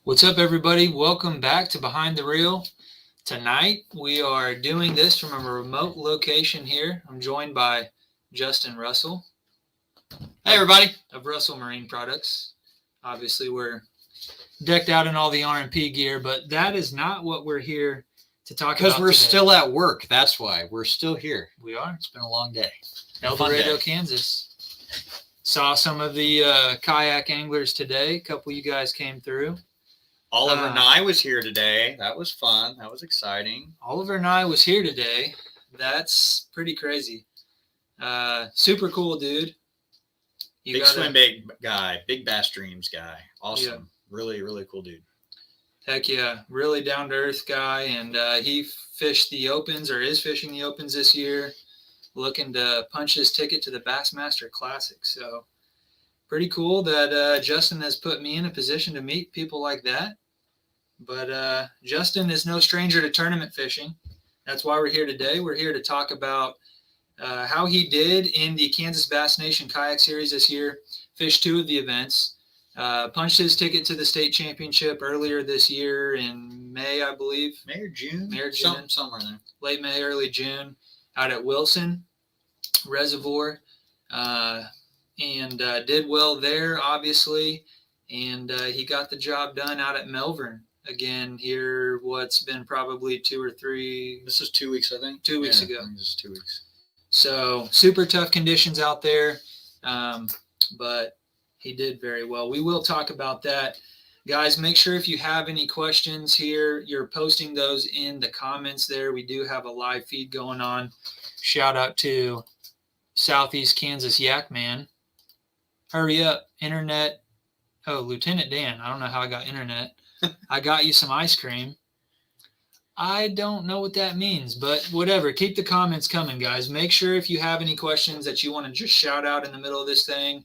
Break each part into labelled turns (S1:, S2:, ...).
S1: What's up, everybody? Welcome back to Behind the Reel. Tonight, we are doing this from a remote location here. I'm joined by Justin Russell.
S2: Hey, everybody.
S1: Of Russell Marine Products. Obviously, we're decked out in all the R&P gear, but that is not what we're here to talk about
S2: Because we're
S1: today.
S2: still at work. That's why. We're still here.
S1: We are.
S2: It's been a long day.
S1: El Dorado, Kansas. Saw some of the kayak anglers today. A couple of you guys came through.
S2: Oliver Nye was here today. That was fun. That was exciting.
S1: Oliver Nye was here today. That's pretty crazy. Super cool, dude.
S2: Big swim bait guy. Big bass dreams guy. Awesome. Yeah. Really, really cool dude.
S1: Heck yeah. Really down-to-earth guy. And he fished the Opens, or is fishing the Opens this year. Looking to punch his ticket to the Bassmaster Classic. So pretty cool that Justin has put me in a position to meet people like that. But Justin is no stranger to tournament fishing. That's why we're here today. We're here to talk about how he did in the Kansas Bass Nation Kayak Series this year. Fished 2 of the events. Punched his ticket to the state championship earlier this year in May, I believe.
S2: May or June?
S1: Somewhere there. Late May, early June, out at Wilson Reservoir. And did well there, obviously. And he got the job done out at Melvern. Again, here, what's been probably 2 or 3.
S2: This is 2 weeks, I think.
S1: 2 weeks ago.
S2: This is 2 weeks.
S1: So super tough conditions out there. But he did very well. We will talk about that. Guys, make sure if you have any questions here, you're posting those in the comments there. We do have a live feed going on. Shout out to Southeast Kansas Yak Man. Hurry up, internet. Oh, Lieutenant Dan. I don't know how I got internet. I got you some ice cream. I don't know what that means, but whatever. Keep the comments coming, guys. Make sure if you have any questions that you want to just shout out in the middle of this thing,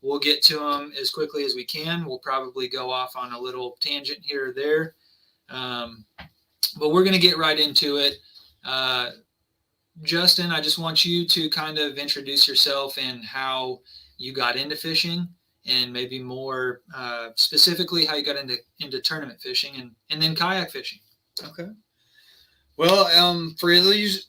S1: we'll get to them as quickly as we can. We'll probably go off on a little tangent here or there. But we're going to get right into it. Justin, I just want you to kind of introduce yourself and how you got into fishing, and maybe more specifically how you got into tournament fishing and then kayak fishing.
S2: Okay. Well, for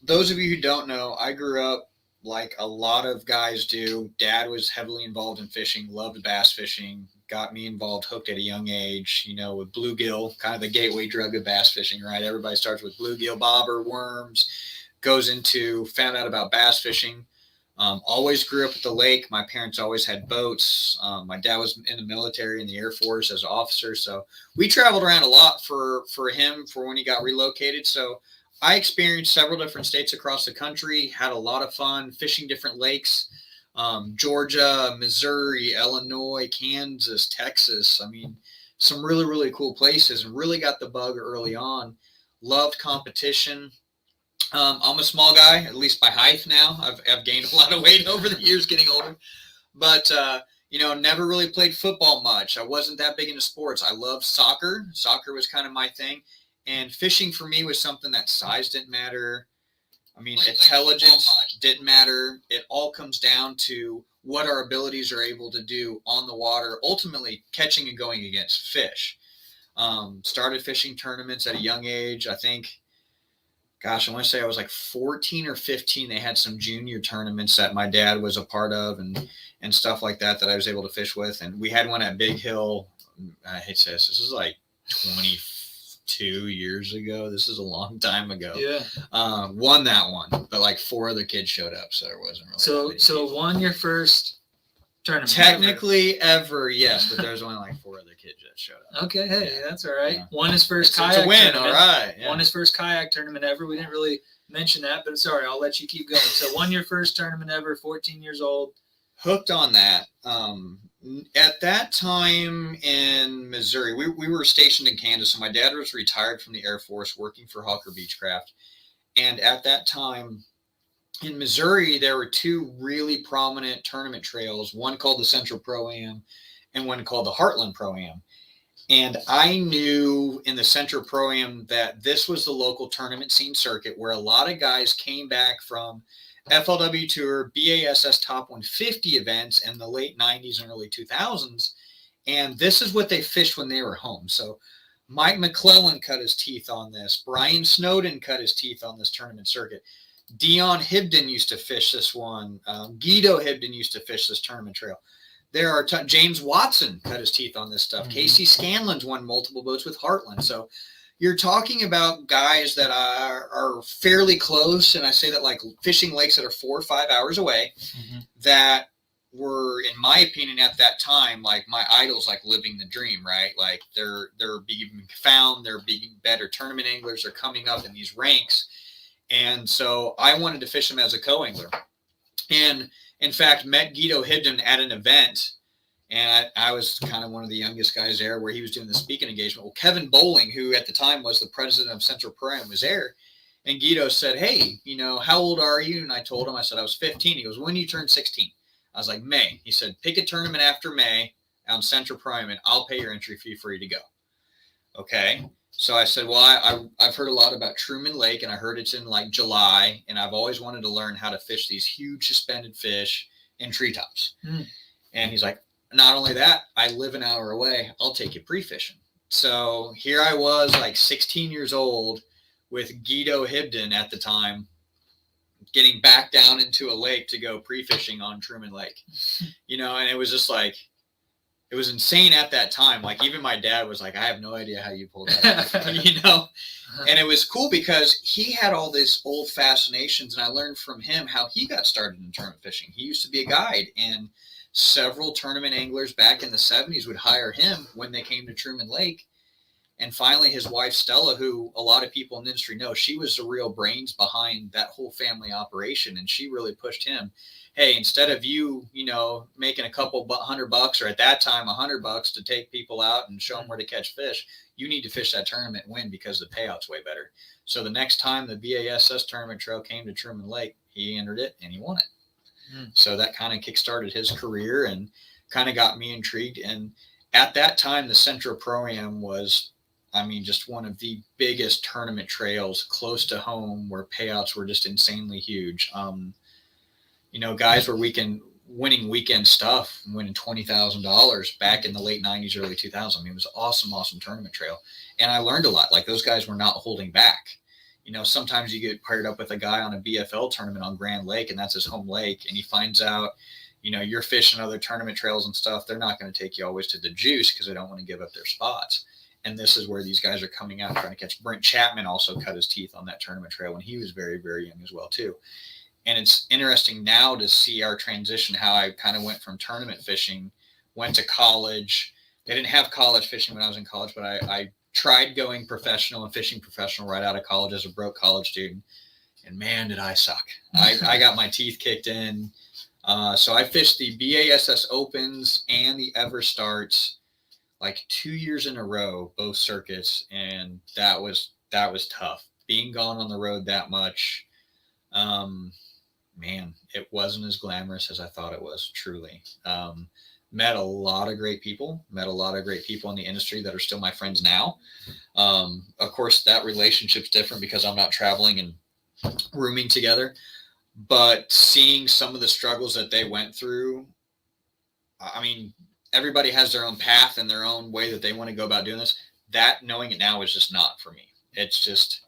S2: those of you who don't know, I grew up like a lot of guys do. Dad was heavily involved in fishing, loved bass fishing, got me involved, hooked at a young age, with bluegill, kind of the gateway drug of bass fishing, right? Everybody starts with bluegill, bobber, worms, found out about bass fishing. Always grew up at the lake. My parents always had boats. My dad was in the military, in the Air Force as an officer. So we traveled around a lot for him for when he got relocated. So I experienced several different states across the country, had a lot of fun fishing different lakes, Georgia, Missouri, Illinois, Kansas, Texas. I mean, some really, really cool places, and really got the bug early on. Loved competition. I'm a small guy, at least by height now. I've gained a lot of weight over the years getting older. But, never really played football much. I wasn't that big into sports. I loved soccer. Soccer was kind of my thing. And fishing for me was something that size didn't matter. I mean, intelligence didn't matter. It all comes down to what our abilities are able to do on the water, ultimately catching and going against fish. Started fishing tournaments at a young age. I think, I want to say I was like 14 or 15. They had some junior tournaments that my dad was a part of and stuff like that I was able to fish with. And we had one at Big Hill. I hate to say this is like 22 years ago. This is a long time ago.
S1: Yeah.
S2: Won that one, but like 4 other kids showed up, so there wasn't really.
S1: So won your first tournament?
S2: Technically ever, yes, but there's only like 4 other kids that showed up.
S1: Okay, hey,
S2: yeah.
S1: That's all right.
S2: Yeah.
S1: Won his first kayak
S2: it's a win,
S1: tournament.
S2: All right. Yeah.
S1: Won his first kayak tournament ever. We didn't really mention that, but sorry, I'll let you keep going. So won your first tournament ever, 14 years old.
S2: Hooked on that. At that time in Missouri, we were stationed in Kansas, so my dad was retired from the Air Force working for Hawker Beechcraft. And at that time in Missouri, there were 2 really prominent tournament trails, one called the Central Pro-Am and one called the Heartland Pro-Am. And I knew in the Central Pro-Am that this was the local tournament scene circuit where a lot of guys came back from FLW Tour, BASS Top 150 events in the late 90s and early 2000s. And this is what they fished when they were home. So Mike McClellan cut his teeth on this. Brian Snowden cut his teeth on this tournament circuit. Dion Hibden used to fish this one. Guido Hibden used to fish this tournament trail. There are James Watson cut his teeth on this stuff. Casey Scanlon's won multiple boats with Heartland. So you're talking about guys that are fairly close, and I say that like fishing lakes that are 4 or 5 hours away, that were, in my opinion, at that time, like my idols, like living the dream, right? Like they're being found, they're being better tournament anglers, they're coming up in these ranks. And so I wanted to fish them as a co-angler. And in fact, met Guido Hibden at an event, and I was kind of one of the youngest guys there where he was doing the speaking engagement. Well, Kevin Bowling, who at the time was the president of Central Pro-Am, was there. And Guido said, hey, you know, how old are you? And I told him, I said, I was 15. He goes, when you turn 16? I was like, May. He said, pick a tournament after May on Central Pro-Am, and I'll pay your entry fee for you to go. Okay. So I said, well, I've heard a lot about Truman Lake, and I heard it's in like July, and I've always wanted to learn how to fish these huge suspended fish in treetops. And he's like, not only that, I live an hour away. I'll take you pre-fishing. So here I was, like 16 years old, with Guido Hibden at the time, getting back down into a lake to go pre-fishing on Truman Lake. You know, and it was just like, it was insane at that time. Like even my dad was like, I have no idea how you pulled that off, you know? And it was cool because he had all these old fascinations, and I learned from him how he got started in tournament fishing. He used to be a guide, and several tournament anglers back in the 70s would hire him when they came to Truman Lake. And finally, his wife, Stella, who a lot of people in the industry know, she was the real brains behind that whole family operation. And she really pushed him. Hey, instead of you know, making a couple $100, or at that time, $100 to take people out and show them where to catch fish, you need to fish that tournament and win because the payout's way better. So the next time the BASS tournament trail came to Truman Lake, he entered it and he won it. So that kind of kickstarted his career and kind of got me intrigued. And at that time, the Central Pro-Am was, I mean, just one of the biggest tournament trails close to home where payouts were just insanely huge. You know, guys were winning weekend stuff, winning $20,000 back in the late 90s, early 2000s. I mean, it was awesome tournament trail. And I learned a lot. Like those guys were not holding back. You know, sometimes you get paired up with a guy on a BFL tournament on Grand Lake, and that's his home lake, and he finds out, you know, you're fishing other tournament trails and stuff. They're not going to take you always to the juice because they don't want to give up their spots. And this is where these guys are coming out trying to catch. Brent Chapman also cut his teeth on that tournament trail when he was very, very young as well, too. And it's interesting now to see our transition, how I kind of went from tournament fishing, went to college. They didn't have college fishing when I was in college, but I tried going professional and fishing professional right out of college as a broke college student. And man, did I suck. I got my teeth kicked in. So I fished the BASS Opens and the Ever Starts like 2 years in a row, both circuits. And that was tough. Being gone on the road that much, man, it wasn't as glamorous as I thought it was, truly. Met a lot of great people in the industry that are still my friends now. Of course, that relationship's different because I'm not traveling and rooming together, but seeing some of the struggles that they went through, I mean, everybody has their own path and their own way that they want to go about doing this. That, knowing it now, is just not for me. It's just,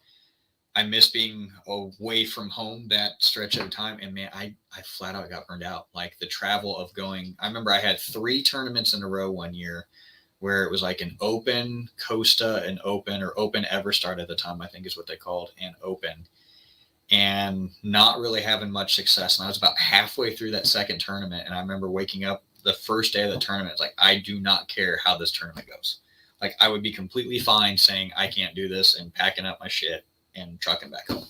S2: I miss being away from home that stretch of time. And man, I flat out got burned out. Like the travel of going, I remember I had 3 tournaments in a row one year where it was like an Open, Costa, and Open, or Open Everstart at the time, I think is what they called, and Open, and not really having much success. And I was about halfway through that second tournament. And I remember waking up the first day of the tournament. It's like, I do not care how this tournament goes. Like I would be completely fine saying I can't do this and packing up my shit and trucking back home.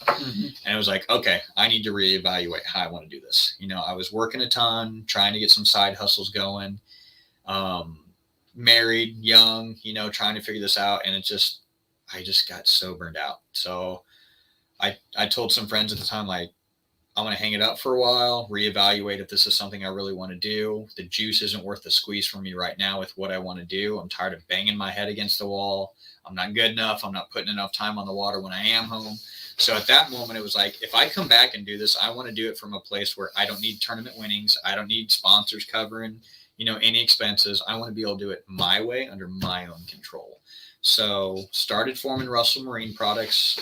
S2: And it was like, okay, I need to reevaluate how I want to do this. You know, I was working a ton, trying to get some side hustles going, married, young, you know, trying to figure this out. And I just got so burned out. So I told some friends at the time, like, I'm going to hang it up for a while, reevaluate if this is something I really want to do. The juice isn't worth the squeeze for me right now with what I want to do. I'm tired of banging my head against the wall. I'm not good enough. I'm not putting enough time on the water when I am home. So at that moment, it was like, if I come back and do this, I want to do it from a place where I don't need tournament winnings. I don't need sponsors covering, any expenses. I want to be able to do it my way under my own control. So started forming Russell Marine Products.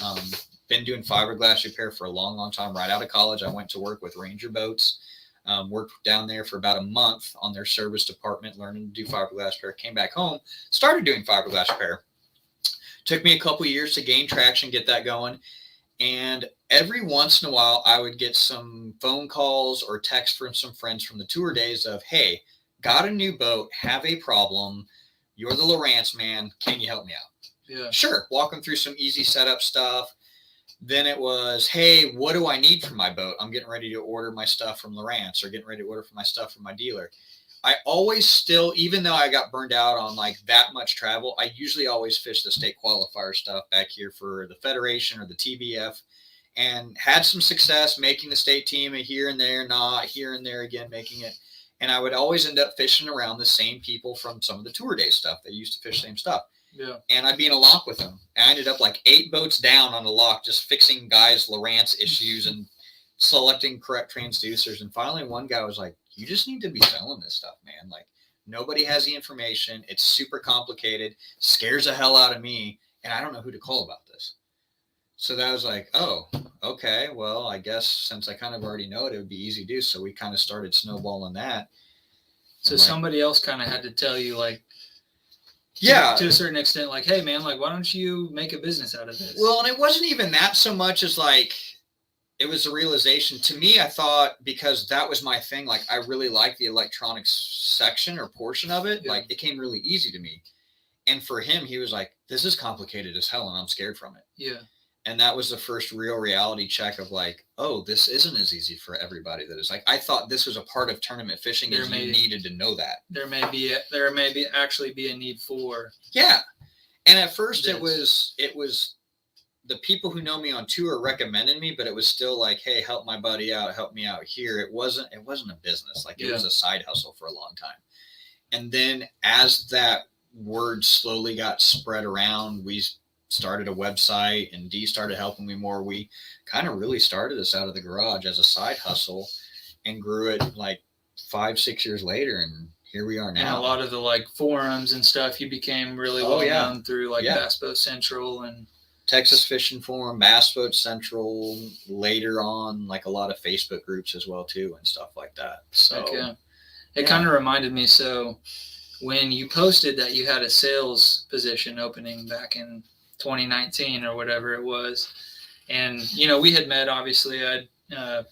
S2: Been doing fiberglass repair for a long, long time. Right out of college, I went to work with Ranger Boats. Worked down there for about a month on their service department, learning to do fiberglass repair. Came back home, started doing fiberglass repair. Took me a couple years to gain traction, get that going. And every once in a while, I would get some phone calls or texts from some friends from the tour days of, hey, got a new boat, have a problem. You're the Lowrance man. Can you help me out?
S1: Yeah.
S2: Sure. Walk them through some easy setup stuff. Then it was, hey, what do I need for my boat? I'm getting ready to order my stuff from Lowrance or getting ready to order for my stuff from my dealer. I always still, even though I got burned out on like that much travel, I usually always fish the state qualifier stuff back here for the Federation or the TBF, and had some success making the state team here and there, not here and there again, making it. And I would always end up fishing around the same people from some of the tour day stuff. They used to fish the same stuff.
S1: Yeah.
S2: And I'd be in a lock with them. I ended up like 8 boats down on the lock, just fixing guys' Lowrance issues and selecting correct transducers. And finally, one guy was like, you just need to be selling this stuff, man. Like, nobody has the information. It's super complicated, scares the hell out of me, and I don't know who to call about this. So that was like, oh, okay, well, I guess since I kind of already know it, it would be easy to do. So we kind of started snowballing that.
S1: So somebody else kind of had to tell you, like,
S2: yeah,
S1: to a certain extent, like, hey, man, like, why don't you make a business out of this?
S2: Well, and it wasn't even that so much as like, it was a realization to me. I thought, because that was my thing, like I really liked the electronics section or portion of it. Yeah. Like it came really easy to me. And for him, he was like, this is complicated as hell and I'm scared from it.
S1: Yeah.
S2: And that was the first real reality check of like, oh, this isn't as easy for everybody. That is like, I thought this was a part of tournament fishing and you needed to know that.
S1: There may actually be a need for.
S2: Yeah. And at first it was the people who know me on tour recommended me, but it was still like, hey, help my buddy out, help me out here. It wasn't a business. Like it was a side hustle for a long time. And then as that word slowly got spread around, we started a website and Dee started helping me more. We kind of really started this out of the garage as a side hustle and grew it like 5-6 years later. And here we are now.
S1: And a lot of the like forums and stuff, you became really well known through like Bass Boat Central and
S2: Texas Fishing Forum, Bass Boat Central, later on, like a lot of Facebook groups as well too and stuff like that. So
S1: it kind of reminded me. So when you posted that you had a sales position opening back in 2019 or whatever it was, and we had met, obviously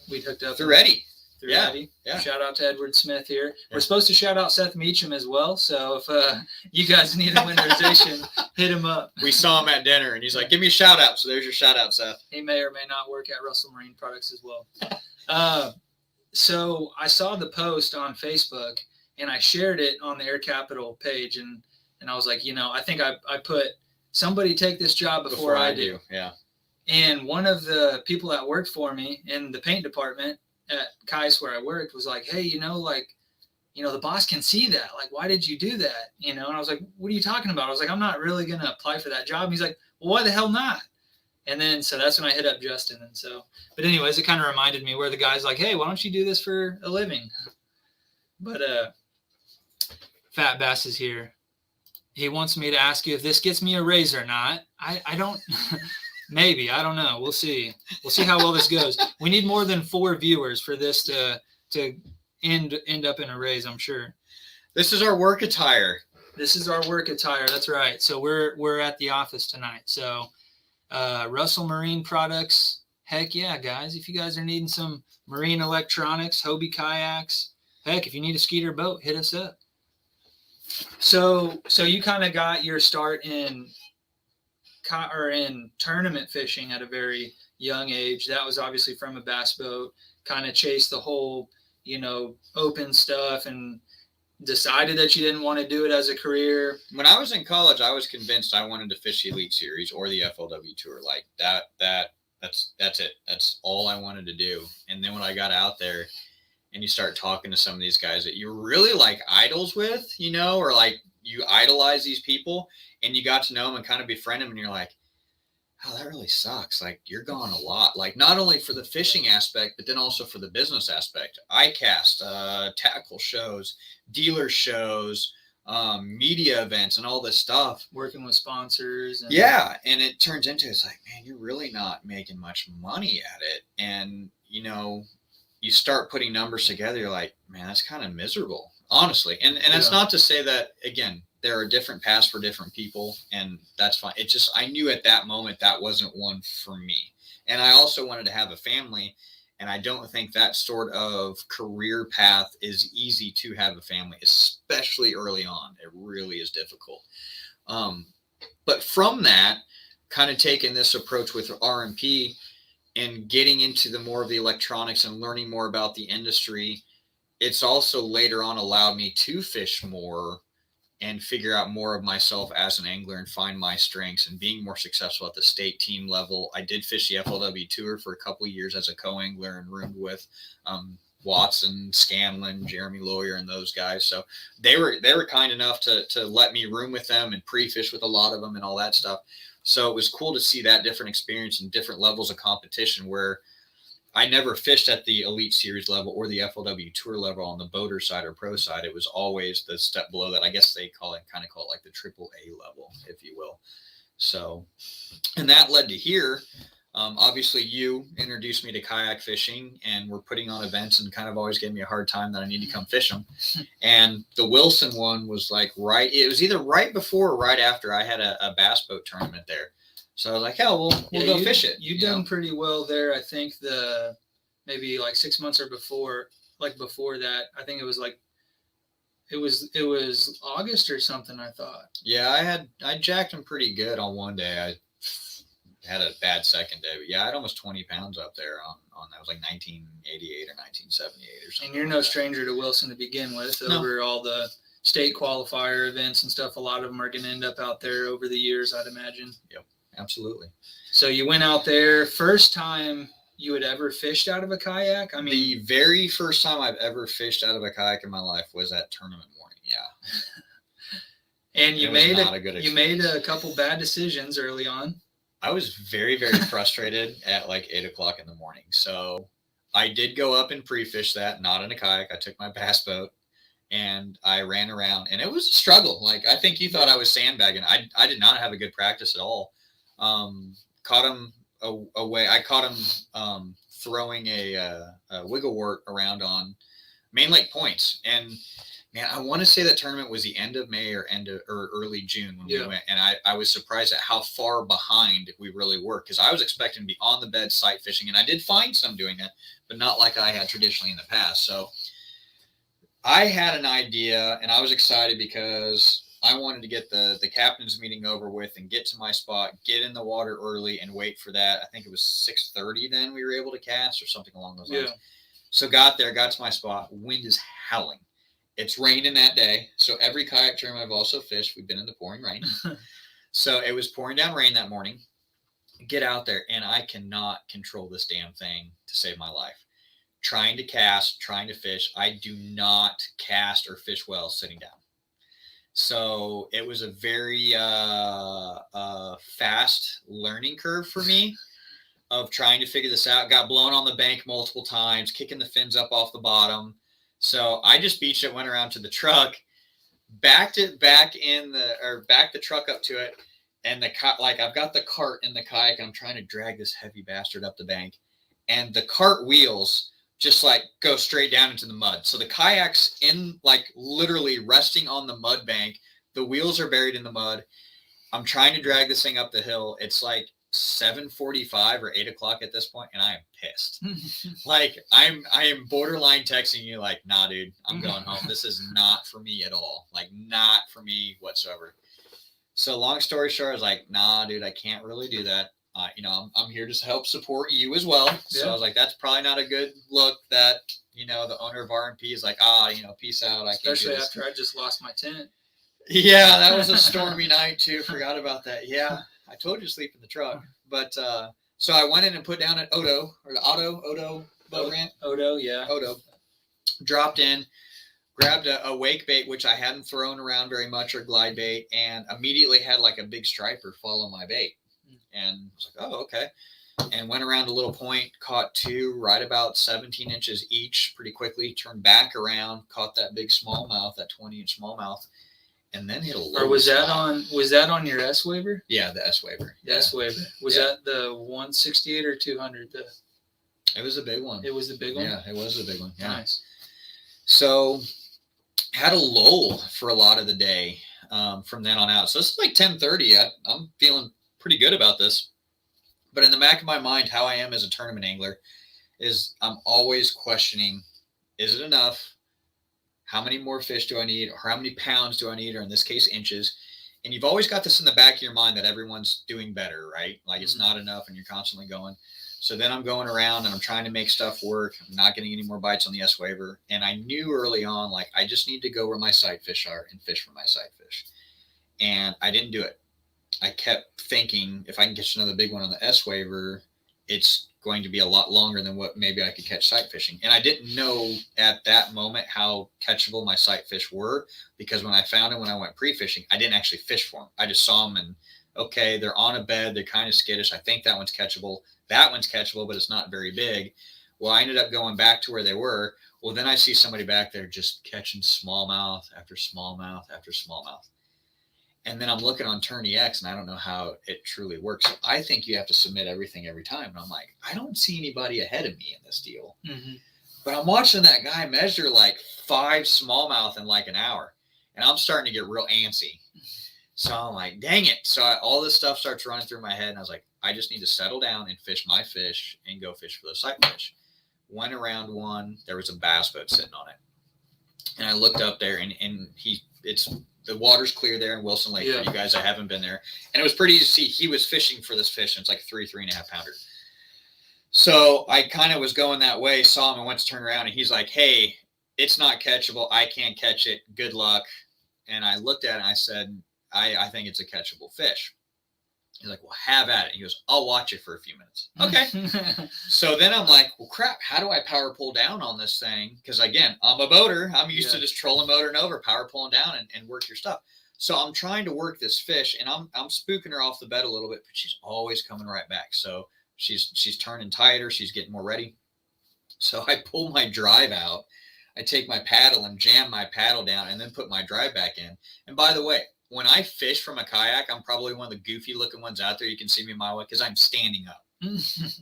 S1: we'd hooked up
S2: through Eddie.
S1: Yeah. Shout out to Edward Smith here. Yeah. We're supposed to shout out Seth Meacham as well. So if you guys need a winterization, hit him up.
S2: We saw him at dinner and he's like, give me a shout out. So there's your shout out, Seth.
S1: He may or may not work at Russell Marine Products as well. So I saw the post on Facebook and I shared it on the Air Capital page. And I was like, I think I put somebody take this job before I do.
S2: Yeah.
S1: And one of the people that worked for me in the paint department at Kayak where I worked was like, hey, the boss can see that. Like, why did you do that? And I was like, what are you talking about? I was like, I'm not really going to apply for that job. And he's like, well, why the hell not? And then, so that's when I hit up Justin. And so, but anyways, it kind of reminded me where the guy's like, hey, why don't you do this for a living? But Fat Bass is here. He wants me to ask you if this gets me a raise or not. I don't... Maybe. I don't know. We'll see. We'll see how well this goes. We need more than 4 viewers for this to end up in a raise, I'm sure.
S2: This is our work attire.
S1: That's right. So we're at the office tonight. So Russell Marine Products. Heck yeah, guys. If you guys are needing some marine electronics, Hobie kayaks, heck, if you need a Skeeter boat, hit us up. So you kind of got your start in tournament fishing at a very young age. That was obviously from a bass boat, kind of chased the whole, open stuff and decided that you didn't want to do it as a career.
S2: When I was in college, I was convinced I wanted to fish the Elite Series or the FLW Tour. Like that's it. That's all I wanted to do. And then when I got out there and you start talking to some of these guys that you're really like idols with, or like you idolize these people, and you got to know them and kind of befriend them, and you're like, oh, that really sucks. Like, you're gone a lot. Like, not only for the fishing aspect, but then also for the business aspect. I cast, tackle shows, dealer shows, media events, and all this stuff.
S1: Working with sponsors. And...
S2: Yeah, and it turns into, it's like, man, you're really not making much money at it. And, you know, you start putting numbers together, you're like, man, that's kind of miserable, honestly. And that's not to say that, again, there are different paths for different people, and that's fine. It's just, I knew at that moment that wasn't one for me. And I also wanted to have a family, and I don't think that sort of career path is easy to have a family, especially early on. It really is difficult. But from that, kind of taking this approach with RMP and getting into the more of the electronics and learning more about the industry, it's also later on allowed me to fish more and figure out more of myself as an angler and find my strengths and being more successful at the state team level. I did fish the FLW Tour for a couple of years as a co-angler and roomed with Watson, Scanlon, Jeremy Lawyer, and those guys. So they were kind enough to let me room with them and pre-fish with a lot of them and all that stuff. So it was cool to see that different experience and different levels of competition where I never fished at the Elite Series level or the FLW Tour level on the boater side or pro side. It was always the step below that. I guess they call it like the AAA level, if you will. So, and that led to here. Obviously, you introduced me to kayak fishing, and we're putting on events and kind of always gave me a hard time that I need to come fish them. And the Wilson one was like it was either right before or right after I had a bass boat tournament there. So I was like, hell, we'll go fish it.
S1: You've done pretty well there. I think maybe like 6 months or before that, I think it was like, it was August or something, I thought.
S2: Yeah, I jacked them pretty good on one day. I had a bad second day, but yeah, I had almost 20 pounds up there on that was like 1988 or 1978 or something.
S1: And you're no stranger to Wilson to begin with. Over all the state qualifier events and stuff, a lot of them are going to end up out there over the years, I'd imagine.
S2: Yep. Absolutely.
S1: So you went out there, first time you had ever fished out of a kayak? I mean,
S2: the very first time I've ever fished out of a kayak in my life was at tournament morning. Yeah.
S1: And you made a couple bad decisions early on.
S2: I was very, very frustrated at like 8:00 in the morning. So I did go up and pre-fish that, not in a kayak. I took my bass boat and I ran around, and it was a struggle. Like, I think you thought I was sandbagging. I did not have a good practice at all. Caught him away. I caught him throwing a wiggle wort around on Main Lake points. And man, I want to say that tournament was the end of May or early June when we went. And I was surprised at how far behind we really were, because I was expecting to be on the bed sight fishing, and I did find some doing that, but not like I had traditionally in the past. So I had an idea, and I was excited because I wanted to get the captain's meeting over with and get to my spot, get in the water early and wait for that. I think it was 6:30 then we were able to cast or something along those lines. So got there, got to my spot. Wind is howling. It's raining that day. So every kayak tournament I've also fished, we've been in the pouring rain. So it was pouring down rain that morning. Get out there, and I cannot control this damn thing to save my life. Trying to cast, trying to fish. I do not cast or fish well sitting down. So it was a very fast learning curve for me of trying to figure this out. Got blown on the bank multiple times, kicking the fins up off the bottom. So I just beached it, went around to the truck, backed the truck up to it, and I've got the cart in the kayak, and I'm trying to drag this heavy bastard up the bank, and the cart wheels just like go straight down into the mud. So the kayak's in literally resting on the mud bank. The wheels are buried in the mud. I'm trying to drag this thing up the hill. It's like 7:45 or 8:00 at this point, and I am pissed. I am borderline texting you like, nah, dude, I'm going home. This is not for me at all. Not for me whatsoever. So long story short, I was like, nah, dude, I can't really do that. I'm here to help support you as well. So I was like, that's probably not a good look that, the owner of RMP is like, peace out.
S1: Especially after I just lost my tent.
S2: Yeah, that was a stormy night too. Forgot about that. Yeah, I told you to sleep in the truck. But so I went in and put down an Odo boat ramp.
S1: Odo, yeah.
S2: Odo. Dropped in, grabbed a wake bait, which I hadn't thrown around very much, or glide bait, and immediately had like a big striper follow my bait. And I was like, oh, okay. And went around a little point, caught two right about 17 inches each pretty quickly, turned back around, caught that big smallmouth, that 20-inch smallmouth, and then hit a low.
S1: Or was that on your S waiver?
S2: Yeah, the S waiver.
S1: The S waiver. Was that the 168 or 200?
S2: It was a big one.
S1: It was the big one?
S2: Yeah, it was a big one. Yeah.
S1: Nice.
S2: So had a lull for a lot of the day from then on out. So this is like 10:30. I'm feeling pretty good about this. But in the back of my mind, how I am as a tournament angler is I'm always questioning, is it enough? How many more fish do I need? Or how many pounds do I need? Or in this case, inches. And you've always got this in the back of your mind that everyone's doing better, right? Like it's not enough and you're constantly going. So then I'm going around and I'm trying to make stuff work. I'm not getting any more bites on the S waiver. And I knew early on, like, I just need to go where my sight fish are and fish for my sight fish. And I didn't do it. I kept thinking if I can catch another big one on the S waiver, it's going to be a lot longer than what maybe I could catch sight fishing. And I didn't know at that moment how catchable my sight fish were, because when I found them, when I went pre-fishing, I didn't actually fish for them. I just saw them and, okay, they're on a bed. They're kind of skittish. I think that one's catchable. That one's catchable, but it's not very big. Well, I ended up going back to where they were. Well, then I see somebody back there just catching smallmouth after smallmouth after smallmouth. And then I'm looking on TourneyX, and I don't know how it truly works. So I think you have to submit everything every time. And I'm like, I don't see anybody ahead of me in this deal. Mm-hmm. But I'm watching that guy measure like 5 smallmouth in like an hour. And I'm starting to get real antsy. So I'm like, dang it. So all this stuff starts running through my head. And I was like, I just need to settle down and fish my fish and go fish for those sight fish. Went around one. There was a bass boat sitting on it. And I looked up there, and the water's clear there in Wilson Lake. For you guys that haven't been there. And it was pretty easy to see he was fishing for this fish. And it's like a 3.5 pounder. So I kind of was going that way, saw him, and went to turn around. And he's like, hey, it's not catchable. I can't catch it. Good luck. And I looked at it and I said, I think it's a catchable fish. He's like, well, have at it. He goes, I'll watch it for a few minutes. Okay. So then I'm like, well, crap, how do I power pull down on this thing? Because again, I'm a boater. I'm used to just trolling, motoring over, power pulling down and work your stuff. So I'm trying to work this fish, and I'm spooking her off the bed a little bit, but she's always coming right back. So she's turning tighter. She's getting more ready. So I pull my drive out. I take my paddle and jam my paddle down and then put my drive back in. And by the way, when I fish from a kayak, I'm probably one of the goofy looking ones out there. You can see me a mile away because I'm standing up.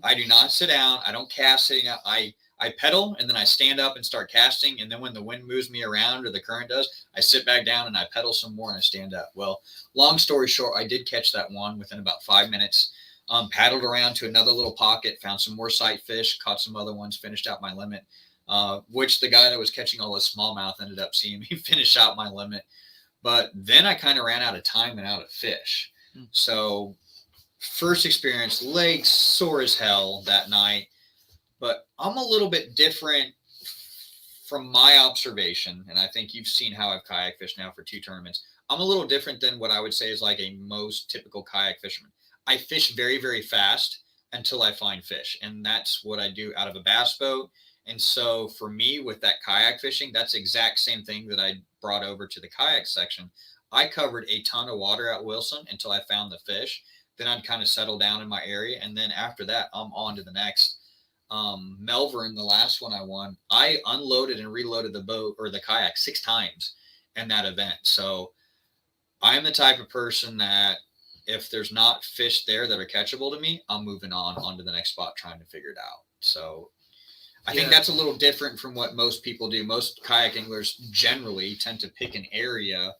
S2: I do not sit down. I don't cast sitting up. I pedal and then I stand up and start casting. And then when the wind moves me around or the current does, I sit back down and I pedal some more and I stand up. Well, long story short, I did catch that one within about 5 minutes. Paddled around to another little pocket, found some more sight fish, caught some other ones, finished out my limit, which the guy that was catching all this smallmouth ended up seeing me finish out my limit. But then I kind of ran out of time and out of fish. So first experience, legs sore as hell that night. But I'm a little bit different from my observation. And I think you've seen how I've kayak fished now for 2 tournaments. I'm a little different than what I would say is like a most typical kayak fisherman. I fish very, very fast until I find fish. And that's what I do out of a bass boat. And so for me with that kayak fishing, that's the exact same thing that I brought over to the kayak section. I covered a ton of water at Wilson until I found the fish. Then I'd kind of settle down in my area. And then after that, I'm on to the next. Melvern, the last one I won, I unloaded and reloaded the boat or the kayak 6 times in that event. So I'm the type of person that if there's not fish there that are catchable to me, I'm moving on to the next spot trying to figure it out. So I think that's a little different from what most people do. Most kayak anglers generally tend to pick an area.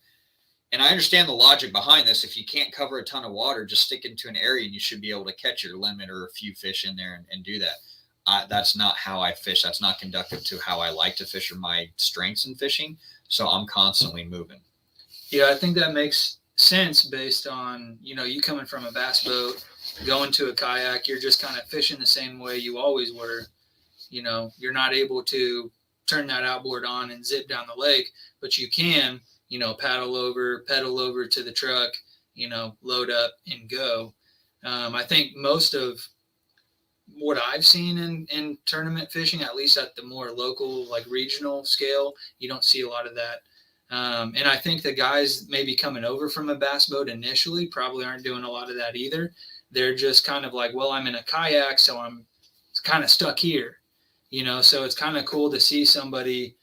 S2: And I understand the logic behind this. If you can't cover a ton of water, just stick into an area and you should be able to catch your limit or a few fish in there and do that. That's not how I fish. That's not conducive to how I like to fish or my strengths in fishing. So I'm constantly moving.
S1: Yeah, I think that makes sense based on, you coming from a bass boat, going to a kayak, you're just kind of fishing the same way you always were. You're not able to turn that outboard on and zip down the lake, but you can, pedal over to the truck, load up and go. I think most of what I've seen in tournament fishing, at least at the more local, like regional scale, you don't see a lot of that. And I think the guys maybe coming over from a bass boat initially probably aren't doing a lot of that either. they're just kind of like, well, I'm in a kayak, so I'm kind of stuck here, so it's kind of cool to see somebody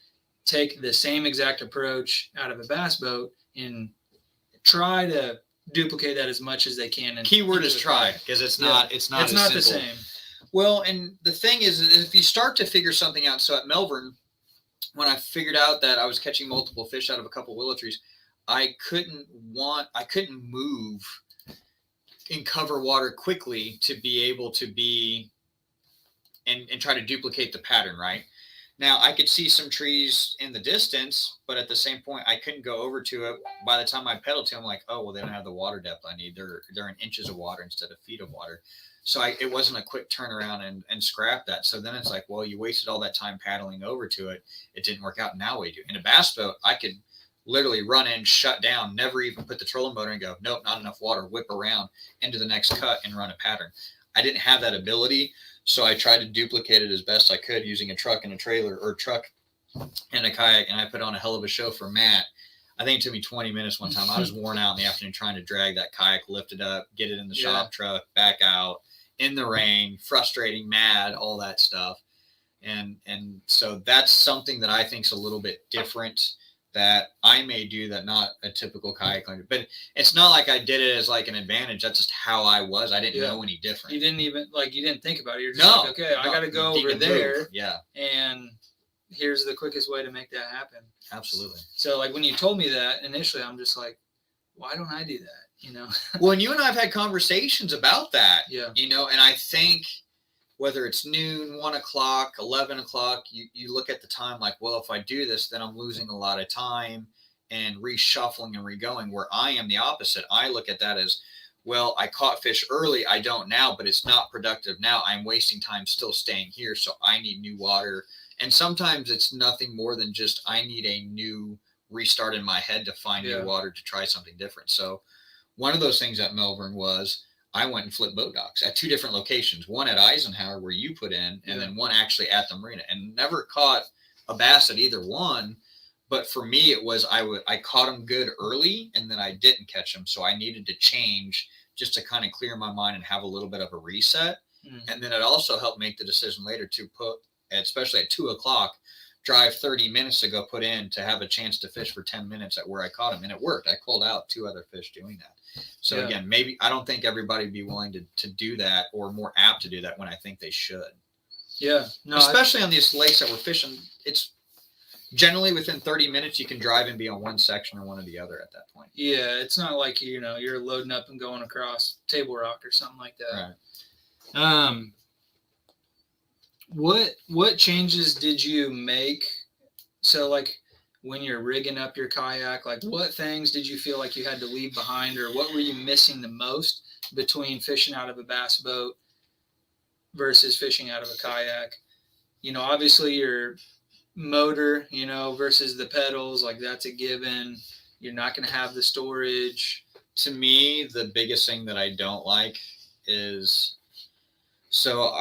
S1: take the same exact approach out of a bass boat and try to duplicate that as much as they can. And
S2: keyword is try, because it's not
S1: the same.
S2: Well, and the thing is if you start to figure something out, so at Melvern, when I figured out that I was catching multiple fish out of a couple willow trees, I couldn't move in cover water quickly to be able to be and try to duplicate the pattern, right? Now, I could see some trees in the distance, but at the same point, I couldn't go over to it. By the time I pedaled to them, I'm like, oh, well, they don't have the water depth I need. They're in inches of water instead of feet of water. So it wasn't a quick turnaround and scrap that. So then it's like, well, you wasted all that time paddling over to it. It didn't work out. Now what do you do? In a bass boat, I could literally run in, shut down, never even put the trolling motor and go, nope, not enough water, whip around into the next cut and run a pattern. I didn't have that ability. So I tried to duplicate it as best I could using a truck and a trailer, or truck and a kayak, and I put on a hell of a show for Matt. I think it took me 20 minutes one time. I was worn out in the afternoon trying to drag that kayak, lift it up, get it in the shop truck, back out, in the rain, frustrating, mad, all that stuff. And so that's something that I think is a little bit different that I may do that not a typical kayak learner. But it's not like I did it as like an advantage. That's just how I was. I didn't know any different.
S1: You didn't even you didn't think about it. You're just like, okay, I got to go over there.
S2: Move. Yeah.
S1: And here's the quickest way to make that happen.
S2: Absolutely.
S1: So like when you told me that initially, I'm just like, why don't I do that?
S2: Well, and you and I have had conversations about that.
S1: Yeah.
S2: And I think whether it's noon, 1 o'clock, 11 o'clock, you look at the time like, well, if I do this, then I'm losing a lot of time and reshuffling and regoing, where I am the opposite. I look at that as, well, I caught fish early. I don't now, but it's not productive now. I'm wasting time still staying here. So I need new water. And sometimes it's nothing more than just, I need a new restart in my head to find new water to try something different. So one of those things at Melvern was, I went and flipped boat docks at 2 different locations, one at Eisenhower where you put in, and then one actually at the marina, and never caught a bass at either one. But for me, it was, I caught them good early and then I didn't catch them. So I needed to change just to kind of clear my mind and have a little bit of a reset. Mm-hmm. And then it also helped make the decision later to put, especially at 2 o'clock, drive 30 minutes to go put in to have a chance to fish for 10 minutes at where I caught them. And it worked. I pulled out 2 other fish doing that. So again, maybe I don't think everybody would be willing to do that, or more apt to do that, when I think they should.
S1: Yeah. No,
S2: especially on these lakes that we're fishing, it's generally within 30 minutes you can drive and be on one section or one or the other at that point.
S1: Yeah, it's not like you're loading up and going across Table Rock or something like that. Right. What changes did you make? So like, when you're rigging up your kayak, like what things did you feel like you had to leave behind, or what were you missing the most between fishing out of a bass boat versus fishing out of a kayak? Obviously your motor, versus the pedals, like that's a given. You're not going to have the storage.
S2: To me, the biggest thing that I don't like is, so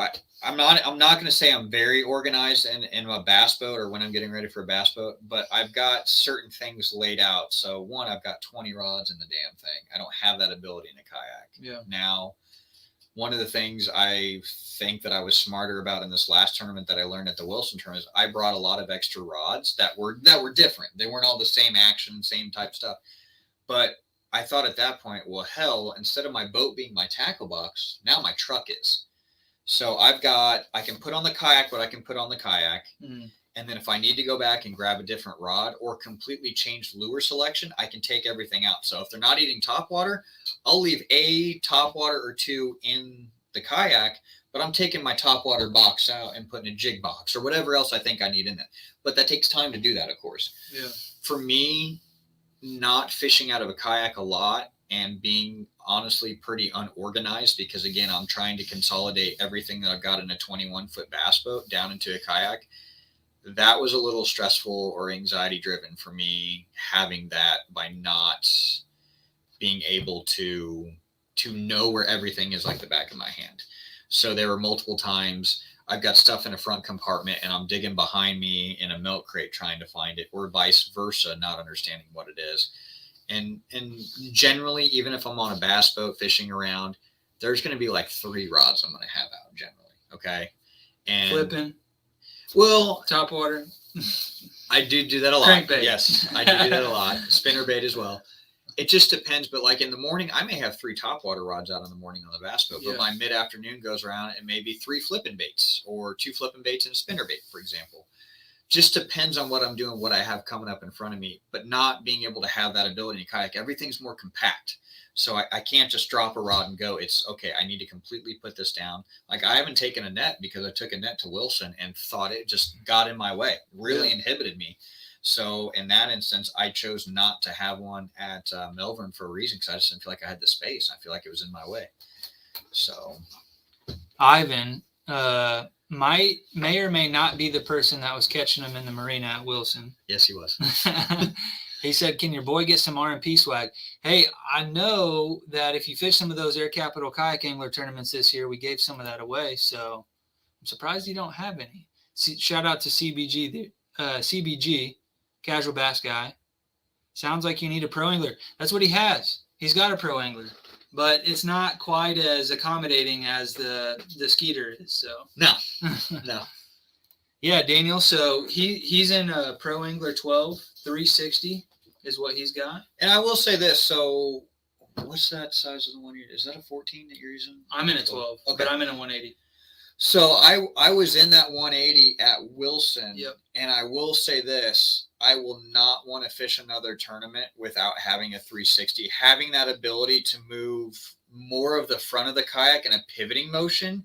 S2: I'm not going to say I'm very organized in a bass boat or when I'm getting ready for a bass boat, but I've got certain things laid out. So one, I've got 20 rods in the damn thing. I don't have that ability in a kayak.
S1: Yeah.
S2: Now, one of the things I think that I was smarter about in this last tournament that I learned at the Wilson tournament is I brought a lot of extra rods that were different. They weren't all the same action, same type stuff. But I thought at that point, well, hell, instead of my boat being my tackle box, now my truck is. So I can put on the kayak what I can put on the kayak. Mm. And then if I need to go back and grab a different rod or completely change lure selection, I can take everything out. So if they're not eating topwater, I'll leave a topwater or 2 in the kayak, but I'm taking my topwater box out and putting a jig box or whatever else I think I need in it. But that takes time to do that, of course.
S1: Yeah.
S2: For me, not fishing out of a kayak a lot and being honestly pretty unorganized, because again, I'm trying to consolidate everything that I've got in a 21-foot bass boat down into a kayak. That was a little stressful or anxiety driven for me, having that by not being able to know where everything is like the back of my hand. So there were multiple times I've got stuff in a front compartment and I'm digging behind me in a milk crate trying to find it, or vice versa, not understanding what it is. And generally, even if I'm on a bass boat fishing around, there's going to be like 3 rods I'm going to have out generally. Okay. And
S1: Flipping,
S2: well,
S1: top water.
S2: I do that a lot.
S1: Crankbait.
S2: Yes, I do that a lot. Spinnerbait as well. It just depends. But like in the morning, I may have 3 topwater rods out in the morning on the bass boat.
S1: Yeah.
S2: But by mid-afternoon goes around and maybe 3 flipping baits or 2 flipping baits and a spinnerbait, for example. Just depends on what I'm doing, what I have coming up in front of me. But not being able to have that ability in kayak, everything's more compact. So I can't just drop a rod and go. It's okay. I need to completely put this down. Like I haven't taken a net because I took a net to Wilson and thought it just got in my way, really inhibited me. So in that instance, I chose not to have one at Melvern for a reason because I just didn't feel like I had the space. I feel like it was in my way. So
S1: Ivan may or may not be the person that was catching them in the marina at Wilson.
S2: yes, he was.
S1: He said, can your boy get some R&P swag? Hey, I know that if you fish some of those Air Capital Kayak Angler tournaments this year, we gave some of that away. So I'm surprised you don't have any. Shout out to CBG, Casual Bass Guy. Sounds like you need a pro angler. That's what he has. He's got a pro angler, but it's not quite as accommodating as the Skeeter is. So
S2: No.
S1: Yeah, Daniel. So he's in a Pro Angler 12 360 is what he's got.
S2: And I will say this. So what's that size of the one? Is that a 14 that you're using?
S1: I'm in a 12,
S2: okay.
S1: But I'm in a 180.
S2: So I was in that 180 at Wilson.
S1: Yep.
S2: And I will say this. I will not want to fish another tournament without having a 360. Having that ability to move more of the front of the kayak in a pivoting motion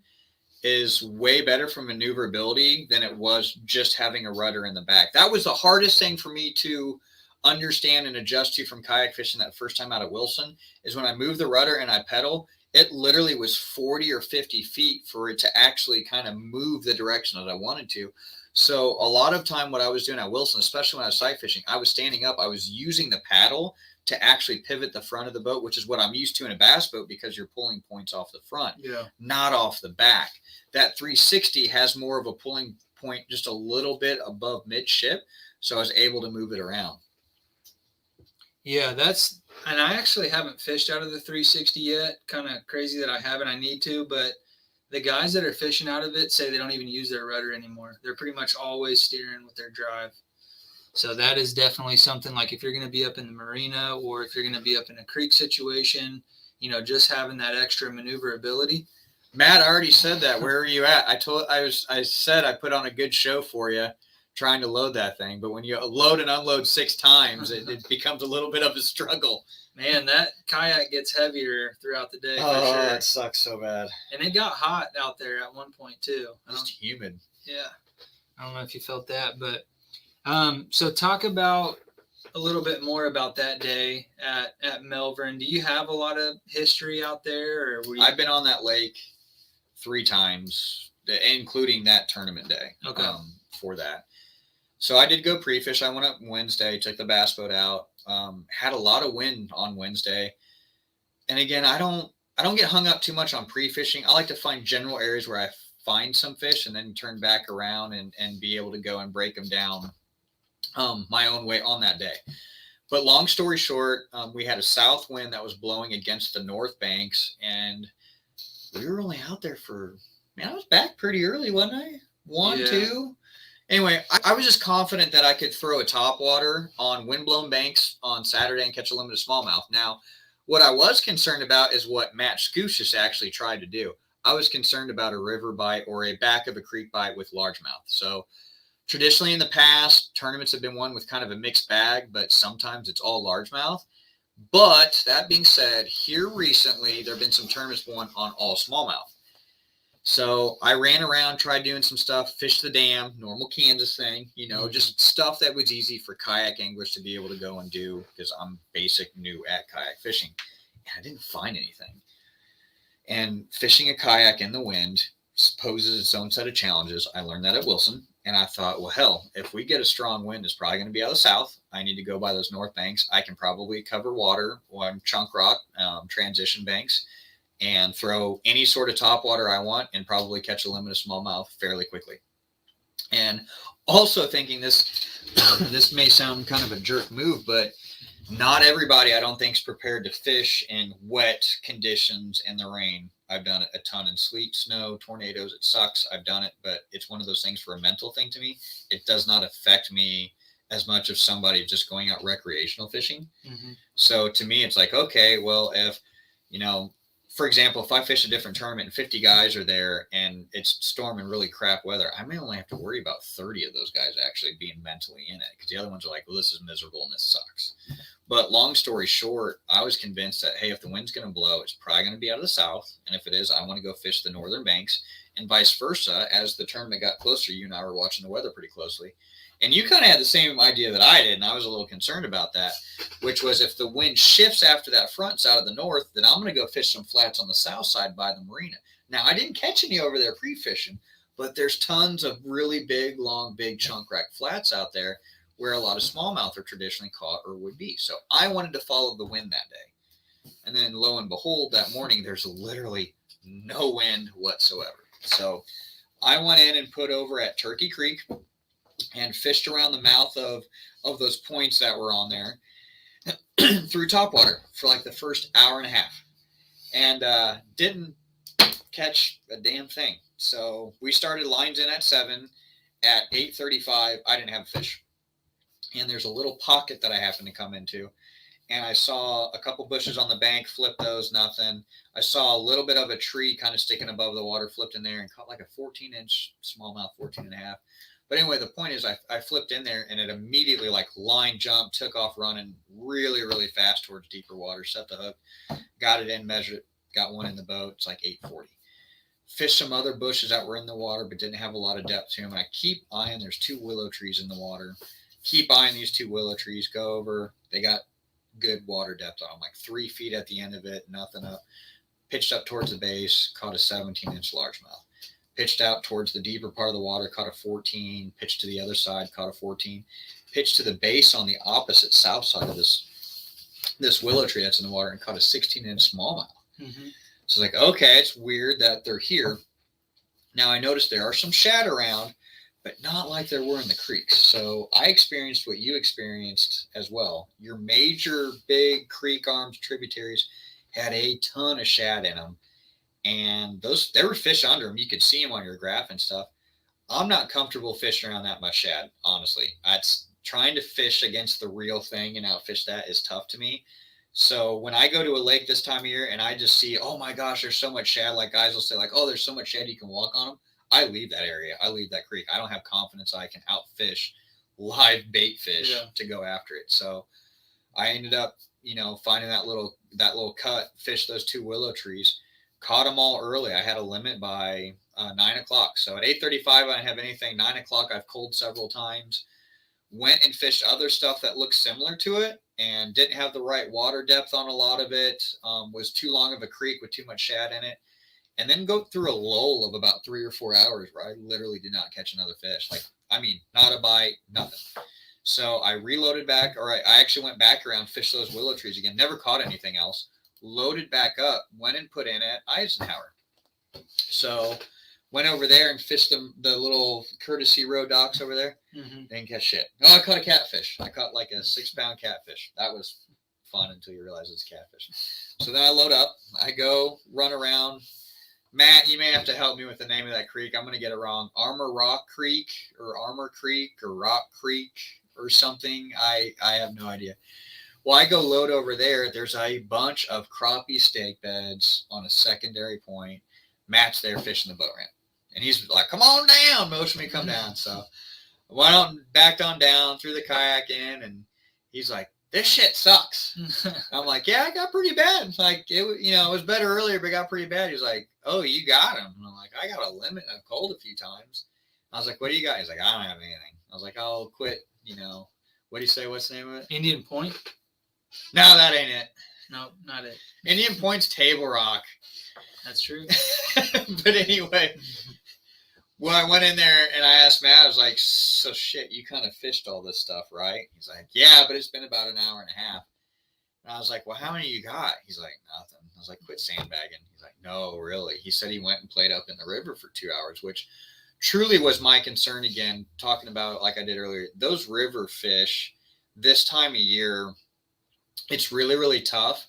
S2: is way better for maneuverability than it was just having a rudder in the back. That was the hardest thing for me to understand and adjust to from kayak fishing that first time out at Wilson is when I move the rudder and I pedal, it literally was 40 or 50 feet for it to actually kind of move the direction that I wanted to. So a lot of time what I was doing at Wilson, especially when I was sight fishing, I was standing up, I was using the paddle to actually pivot the front of the boat, which is what I'm used to in a bass boat because you're pulling points off the front, not off the back. That 360 has more of a pulling point just a little bit above midship, so I was able to move it around.
S1: Yeah, and I actually haven't fished out of the 360 yet. Kind of crazy that I haven't. I need to, but the guys that are fishing out of it say they don't even use their rudder anymore. They're pretty much always steering with their drive. So that is definitely something like if you're going to be up in the marina or if you're going to be up in a creek situation, just having that extra maneuverability.
S2: Matt already said that. Where are you at? I said I put on a good show for you trying to load that thing. But when you load and unload 6 times, it becomes a little bit of a struggle.
S1: Man, that kayak gets heavier throughout the day.
S2: Oh,
S1: for sure.
S2: It sucks so bad.
S1: And it got hot out there at one point too.
S2: Just humid.
S1: Yeah. I don't know if you felt that, but so talk about a little bit more about that day at Melvern. Do you have a lot of history out there?
S2: I've been on that lake 3 times, including that tournament day.
S1: Okay.
S2: For that. So I did go pre-fish. I went up Wednesday, took the bass boat out, had a lot of wind on Wednesday. And again, I don't get hung up too much on pre-fishing. I like to find general areas where I find some fish and then turn back around and be able to go and break them down my own way on that day. But long story short, we had a south wind that was blowing against the north banks, and we were only out there I was back pretty early, wasn't I? 1, 2. Anyway, I was just confident that I could throw a topwater on windblown banks on Saturday and catch a limited smallmouth. Now, what I was concerned about is what Matt Scusius actually tried to do. I was concerned about a river bite or a back of a creek bite with largemouth. So traditionally in the past, tournaments have been won with kind of a mixed bag, but sometimes it's all largemouth. But that being said, here recently, there have been some tournaments won on all smallmouth. So I ran around, tried doing some stuff, fished the dam, normal Kansas thing, just stuff that was easy for kayak anglers to be able to go and do because I'm basic new at kayak fishing. And I didn't find anything. And fishing a kayak in the wind poses its own set of challenges. I learned that at Wilson. And I thought, well, hell, if we get a strong wind, it's probably going to be out of the south. I need to go by those north banks. I can probably cover water on chunk rock, transition banks, and throw any sort of topwater I want and probably catch a limited smallmouth fairly quickly. And also thinking this may sound kind of a jerk move, but Not everybody, I don't think, is prepared to fish in wet conditions in the rain. I've done it a ton in sleet, snow, tornadoes. It sucks. I've done it, but it's one of those things for a mental thing to me. It does not affect me as much as somebody just going out recreational fishing.
S1: Mm-hmm.
S2: So to me, it's like, okay, well, if, for example, if I fish a different tournament and 50 guys are there and it's storming really crap weather, I may only have to worry about 30 of those guys actually being mentally in it, because the other ones are like, well, this is miserable and this sucks. But long story short, I was convinced that, hey, if the wind's going to blow, it's probably going to be out of the south. And if it is, I want to go fish the northern banks, and vice versa. As the tournament got closer, you and I were watching the weather pretty closely. And you kind of had the same idea that I did, and I was a little concerned about that, which was if the wind shifts after that front side of the north, then I'm going to go fish some flats on the south side by the marina. Now, I didn't catch any over there pre-fishing, but there's tons of really big, long, big chunk rack flats out there where a lot of smallmouth are traditionally caught or would be. So I wanted to follow the wind that day. And then lo and behold, that morning, there's literally no wind whatsoever. So I went in and put over at Turkey Creek and fished around the mouth of those points that were on there through topwater for like the first hour and a half, and didn't catch a damn thing. So we started lines in at 7. At 8:35, I didn't have a fish. And there's a little pocket that I happened to come into, and I saw a couple bushes on the bank, flipped those, nothing. I saw a little bit of a tree kind of sticking above the water, flipped in there and caught like a 14-inch smallmouth, 14 and a half. But anyway, the point is I flipped in there, and it immediately like line jumped, took off running really, really fast towards deeper water, set the hook, got it in, measured it, got one in the boat. It's like 8:40. Fished some other bushes that were in the water but didn't have a lot of depth to them. And I keep eyeing, there's 2 willow trees in the water. Keep eyeing these 2 willow trees, go over. They got good water depth on them, like 3 feet at the end of it, nothing up. Pitched up towards the base, caught a 17-inch largemouth. Pitched out towards the deeper part of the water, caught a 14. Pitched to the other side, caught a 14. Pitched to the base on the opposite south side of this willow tree that's in the water and caught a 16-inch smallmouth. Mm-hmm. So it's like, okay, it's weird that they're here. Now I noticed there are some shad around, but not like there were in the creeks. So I experienced what you experienced as well. Your major big creek arms tributaries had a ton of shad in them. And there were fish under them. You could see them on your graph and stuff. I'm not comfortable fishing around that much shad, honestly. Trying to fish against the real thing and outfish that is tough to me. So when I go to a lake this time of year and I just see, oh my gosh, there's so much shad, like guys will say like, oh, there's so much shad you can walk on them. I leave that area. I leave that creek. I don't have confidence I can outfish live bait fish to go after it. So I ended up, finding that little cut, fish those 2 willow trees. Caught them all early. I had a limit by 9 o'clock. So at 8:35, I didn't have anything. 9 o'clock, I've culled several times. Went and fished other stuff that looked similar to it and didn't have the right water depth on a lot of it. Was too long of a creek with too much shad in it. And then go through a lull of about 3 or 4 hours where I literally did not catch another fish. Not a bite, nothing. So I reloaded back. All right, I actually went back around, fished those willow trees again. Never caught anything else. Loaded back up, went and put in at Eisenhower. So went over there and fished the little courtesy row docks over there. Mm-hmm. Didn't catch shit. Oh, I caught a catfish. I caught like a 6-pound catfish. That was fun until you realize it's catfish. So then I load up. I go run around. Matt, you may have to help me with the name of that creek. I'm going to get it wrong. Armor Creek or Rock Creek or something. I have no idea. Well, I go load over there. There's a bunch of crappie steak beds on a secondary point. Matt's there fishing the boat ramp. And he's like, come on down, motion me come down. So I went out and backed on down, threw the kayak in, and he's like, this shit sucks. I'm like, yeah, it got pretty bad. Like, it was better earlier, but it got pretty bad. He's like, oh, you got him. And I'm like, I got a limit. I've called a few times. I was like, what do you got? He's like, I don't have anything. I was like, I'll quit, What do you say? What's the name of it?
S1: Indian Point?
S2: No, that ain't it.
S1: No, not it.
S2: Indian Point's Table Rock.
S1: That's true.
S2: But anyway, well, I went in there and I asked Matt, I was like, so shit, you kind of fished all this stuff, right? He's like, yeah, but it's been about an hour and a half. And I was like, well, how many you got? He's like, nothing. I was like, quit sandbagging. He's like, no, really. He said he went and played up in the river for 2 hours, which truly was my concern again, talking about it like I did earlier. Those river fish this time of year, It's really, really tough.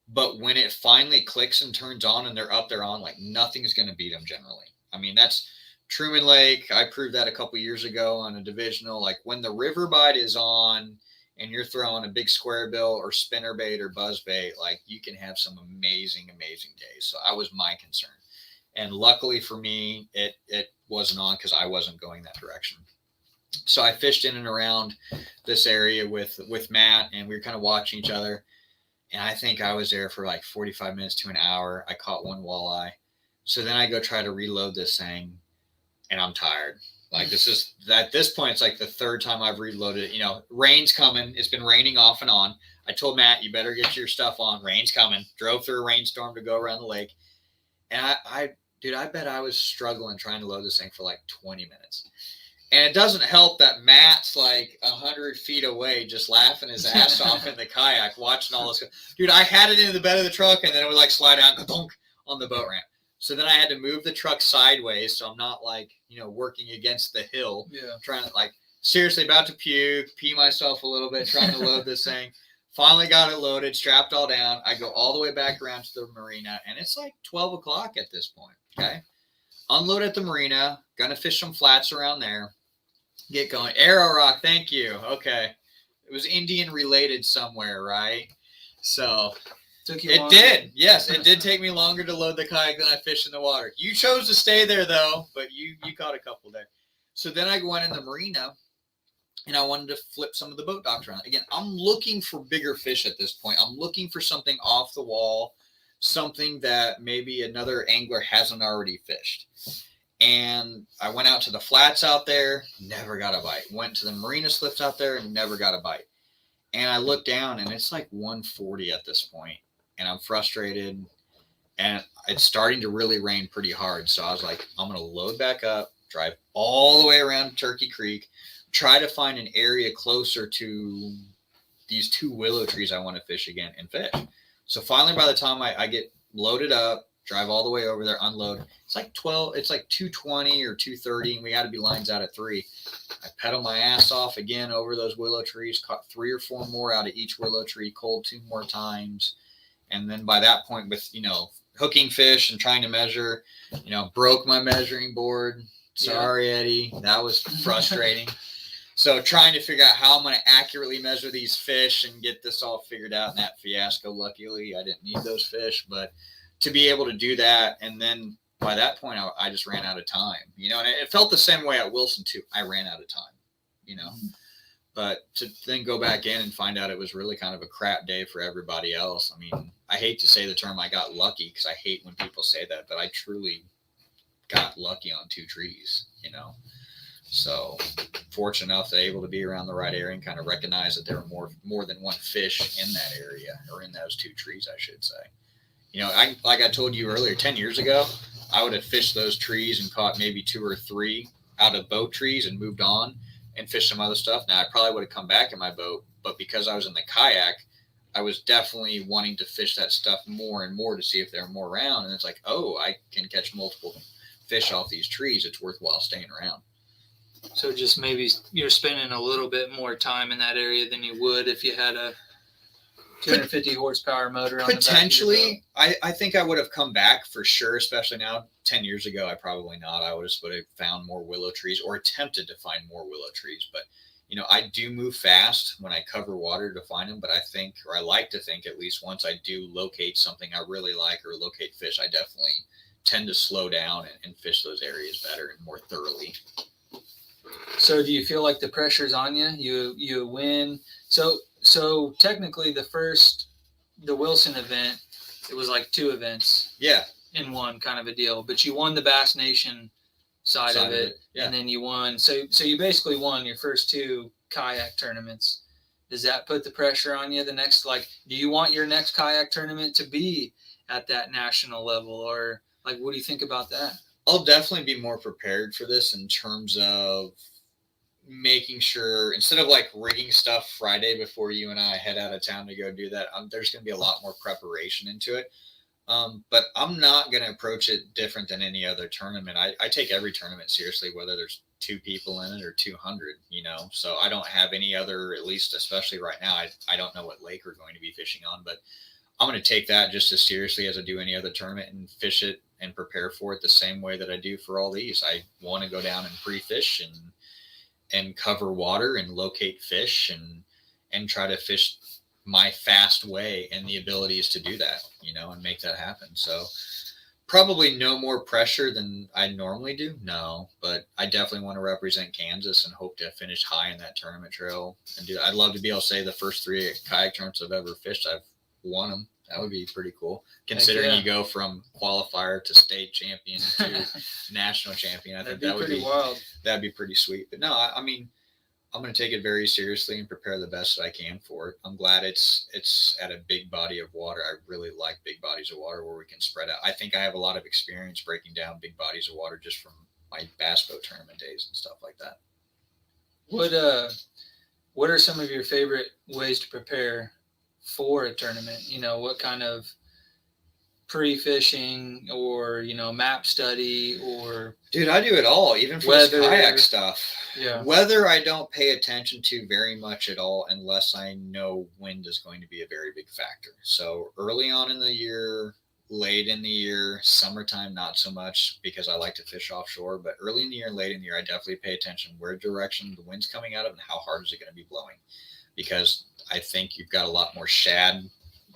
S2: But when it finally clicks and turns on and they're up, they're on, like nothing's going to beat them generally. I mean, that's Truman Lake. I proved that a couple years ago on a divisional. Like when the river bite is on and you're throwing a big square bill or spinner bait or buzz bait, like you can have some amazing, amazing days. So that was my concern. And luckily for me, it wasn't on because I wasn't going that direction. So I fished in and around this area with Matt, and we were kind of watching each other. And I think I was there for like 45 minutes to an hour. I caught one walleye. So then I go try to reload this thing, and I'm tired. Like this is at this point, it's like the third time I've reloaded it. You know, rain's coming. It's been raining off and on. I told Matt, you better get your stuff on. Rain's coming. Drove through a rainstorm to go around the lake. And dude, I bet I was struggling trying to load this thing for like 20 minutes. And it doesn't help that Matt's like 100 feet away, just laughing his ass off in the kayak, watching all this. Dude, I had it in the bed of the truck, and then it would like slide out on the boat ramp. So then I had to move the truck sideways, so I'm not like, you know, working against the hill.
S1: Yeah.
S2: Trying to like seriously about to pee myself a little bit, trying to load this thing. Finally got it loaded, strapped all down. I go all the way back around to the marina, and it's like 12 o'clock at this point. Okay. Unload at the marina, gonna fish some flats around there. Get going. Arrow Rock, thank you. Okay. It was Indian related somewhere, right? So it did. Yes, it did take me longer to load the kayak than I fished in the water. You chose to stay there though, but you caught a couple there. So then I went in the marina and I wanted to flip some of the boat docks around. Again, I'm looking for bigger fish at this point. I'm looking for something off the wall, something that maybe another angler hasn't already fished. And I went out to the flats out there, never got a bite. Went to the marina slips out there and never got a bite. And I looked down and it's like 140 at this point. And I'm frustrated. And it's starting to really rain pretty hard. So I was like, I'm going to load back up, drive all the way around Turkey Creek, try to find an area closer to these two willow trees I want to fish again and fish. So finally, by the time I get loaded up, drive all the way over there, unload. It's like 220 or 230, and we got to be lines out at 3. I pedal my ass off again over those willow trees, caught 3 or 4 more out of each willow tree, cold 2 more times. And then by that point with, you know, hooking fish and trying to measure, you know, broke my measuring board. Sorry, Eddie. That was frustrating. So trying to figure out how I'm going to accurately measure these fish and get this all figured out in that fiasco. Luckily, I didn't need those fish, but to be able to do that. And then by that point, I just ran out of time, you know, and it felt the same way at Wilson too. I ran out of time, you know, but to then go back in and find out it was really kind of a crap day for everybody else. I mean, I hate to say the term I got lucky because I hate when people say that, but I truly got lucky on 2 trees, you know. So fortunate enough to able to be around the right area and kind of recognize that there were more than one fish in that area, or in those 2 trees, I should say. You know, like I told you earlier, 10 years ago, I would have fished those trees and caught maybe 2 or 3 out of boat trees and moved on and fished some other stuff. Now, I probably would have come back in my boat, but because I was in the kayak, I was definitely wanting to fish that stuff more and more to see if there are more around. And it's like, oh, I can catch multiple fish off these trees. It's worthwhile staying around.
S1: So just maybe you're spending a little bit more time in that area than you would if you had a 250 horsepower motor on
S2: potentially. I think I would have come back for sure, especially now. 10 years ago, I probably not. I would have found more willow trees or attempted to find more willow trees. But, you know, I do move fast when I cover water to find them. But I think, or I like to think at least, once I do locate something I really like or locate fish, I definitely tend to slow down and fish those areas better and more thoroughly.
S1: So do you feel like the pressure's on you? You win. So technically the Wilson event, it was like 2 events.
S2: Yeah.
S1: In one kind of a deal, but you won the Bass Nation side of it. Yeah. And then you won. So you basically won your first 2 kayak tournaments. Does that put the pressure on you? The next, like, do you want your next kayak tournament to be at that national level, or like, what do you think about that?
S2: I'll definitely be more prepared for this in terms of making sure, instead of like rigging stuff Friday before you and I head out of town to go do that, there's going to be a lot more preparation into it. But I'm not going to approach it different than any other tournament. I take every tournament seriously, whether there's 2 people in it or 200, so I don't have any other, at least especially right now, I don't know what lake we're going to be fishing on, but I'm going to take that just as seriously as I do any other tournament and fish it and prepare for it the same way that I do for all these. I want to go down and pre-fish and cover water and locate fish and try to fish my fast way, and the ability is to do that, and make that happen. So probably no more pressure than I normally do. No, but I definitely want to represent Kansas and hope to finish high in that tournament trail and do. I'd love to be able to say the first 3 kayak tournaments I've ever fished, I've won them. That would be pretty cool, considering you go from qualifier to state champion to national champion. I think that would be
S1: wild.
S2: That'd be pretty sweet. But no, I mean, I'm going to take it very seriously and prepare the best that I can for it. I'm glad it's at a big body of water. I really like big bodies of water where we can spread out. I think I have a lot of experience breaking down big bodies of water just from my bass boat tournament days and stuff like that.
S1: What are some of your favorite ways to prepare for a tournament? What kind of pre-fishing or map study or
S2: dude, I do it all, even for this kayak stuff.
S1: Yeah,
S2: weather I don't pay attention to very much at all unless I know wind is going to be a very big factor. So early on in the year, late in the year, summertime not so much because I like to fish offshore, but early in the year and late in the year I definitely pay attention where direction the wind's coming out of and how hard is it going to be blowing, because I think you've got a lot more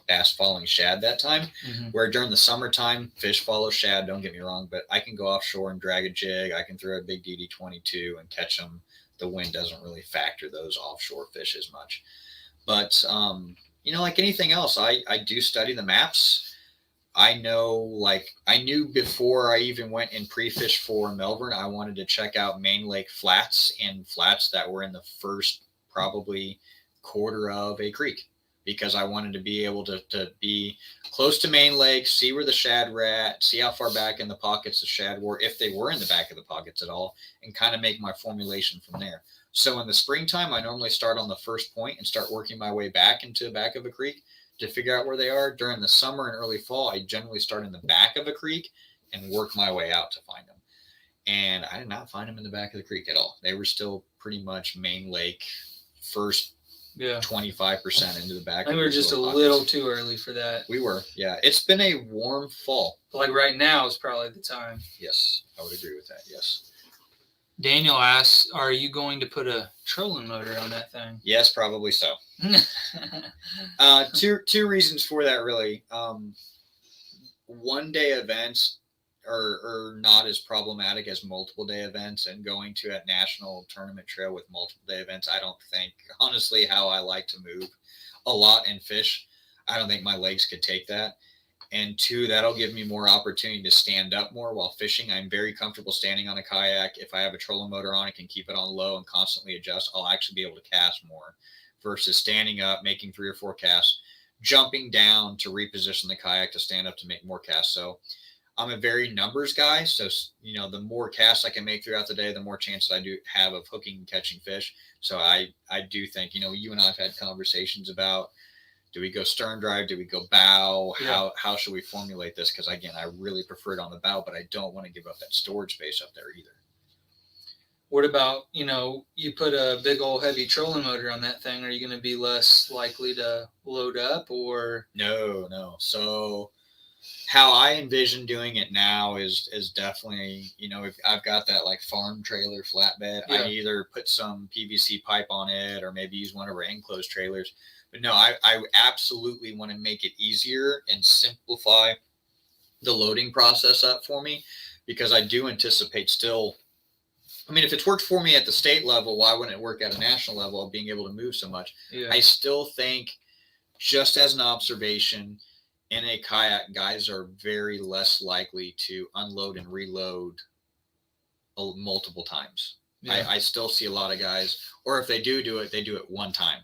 S2: bass following shad that time, where during the summertime fish follow shad, don't get me wrong, but I can go offshore and drag a jig, I can throw a big DD22 and catch them. The wind doesn't really factor those offshore fish as much, but like anything else, I do study the maps. I knew before I even went and pre-fish for Melvern, I wanted to check out Main Lake flats and flats that were in the first probably quarter of a creek, because I wanted to be able to be close to Main Lake, see where the shad were at, see how far back in the pockets the shad were, if they were in the back of the pockets at all, and kind of make my formulation from there. So in the springtime, I normally start on the first point and start working my way back into the back of a creek to figure out where they are. During the summer and early fall, I generally start in the back of a creek and work my way out to find them. And I did not find them in the back of the creek at all. They were still pretty much Main Lake first 25% into the back.
S1: I think we were just a little too early for that.
S2: We were, yeah. It's been a warm fall.
S1: Like right now is probably the time.
S2: Yes, I would agree with that, yes.
S1: Daniel asks, are you going to put a trolling motor on that thing?
S2: Yes, probably so. Two reasons for that, really. One day events are not as problematic as multiple day events, and going to a national tournament trail with multiple day events, I don't think, honestly, how I like to move a lot and fish, I don't think my legs could take that. And 2, that'll give me more opportunity to stand up more while fishing. I'm very comfortable standing on a kayak. If I have a trolling motor on, I can keep it on low and constantly adjust. I'll actually be able to cast more versus standing up, making 3 or 4 casts, jumping down to reposition the kayak to stand up to make more casts. So I'm a very numbers guy. So, the more casts I can make throughout the day, the more chances I do have of hooking and catching fish. So I do think, you and I have had conversations about, do we go stern drive? Do we go bow?
S1: Yeah.
S2: How should we formulate this? Because again, I really prefer it on the bow, but I don't want to give up that storage space up there either.
S1: What about, you put a big old heavy trolling motor on that thing? Are you going to be less likely to load up or?
S2: No. So how I envision doing it now is definitely, if I've got that like farm trailer flatbed, I either put some PVC pipe on it or maybe use one of our enclosed trailers. But no, I absolutely want to make it easier and simplify the loading process up for me, because I do anticipate still, if it's worked for me at the state level, why wouldn't it work at a national level of being able to move so much? Yeah. I still think, just as an observation, in a kayak, guys are very less likely to unload and reload multiple times. Yeah. I still see a lot of guys, or if they do it, they do it one time.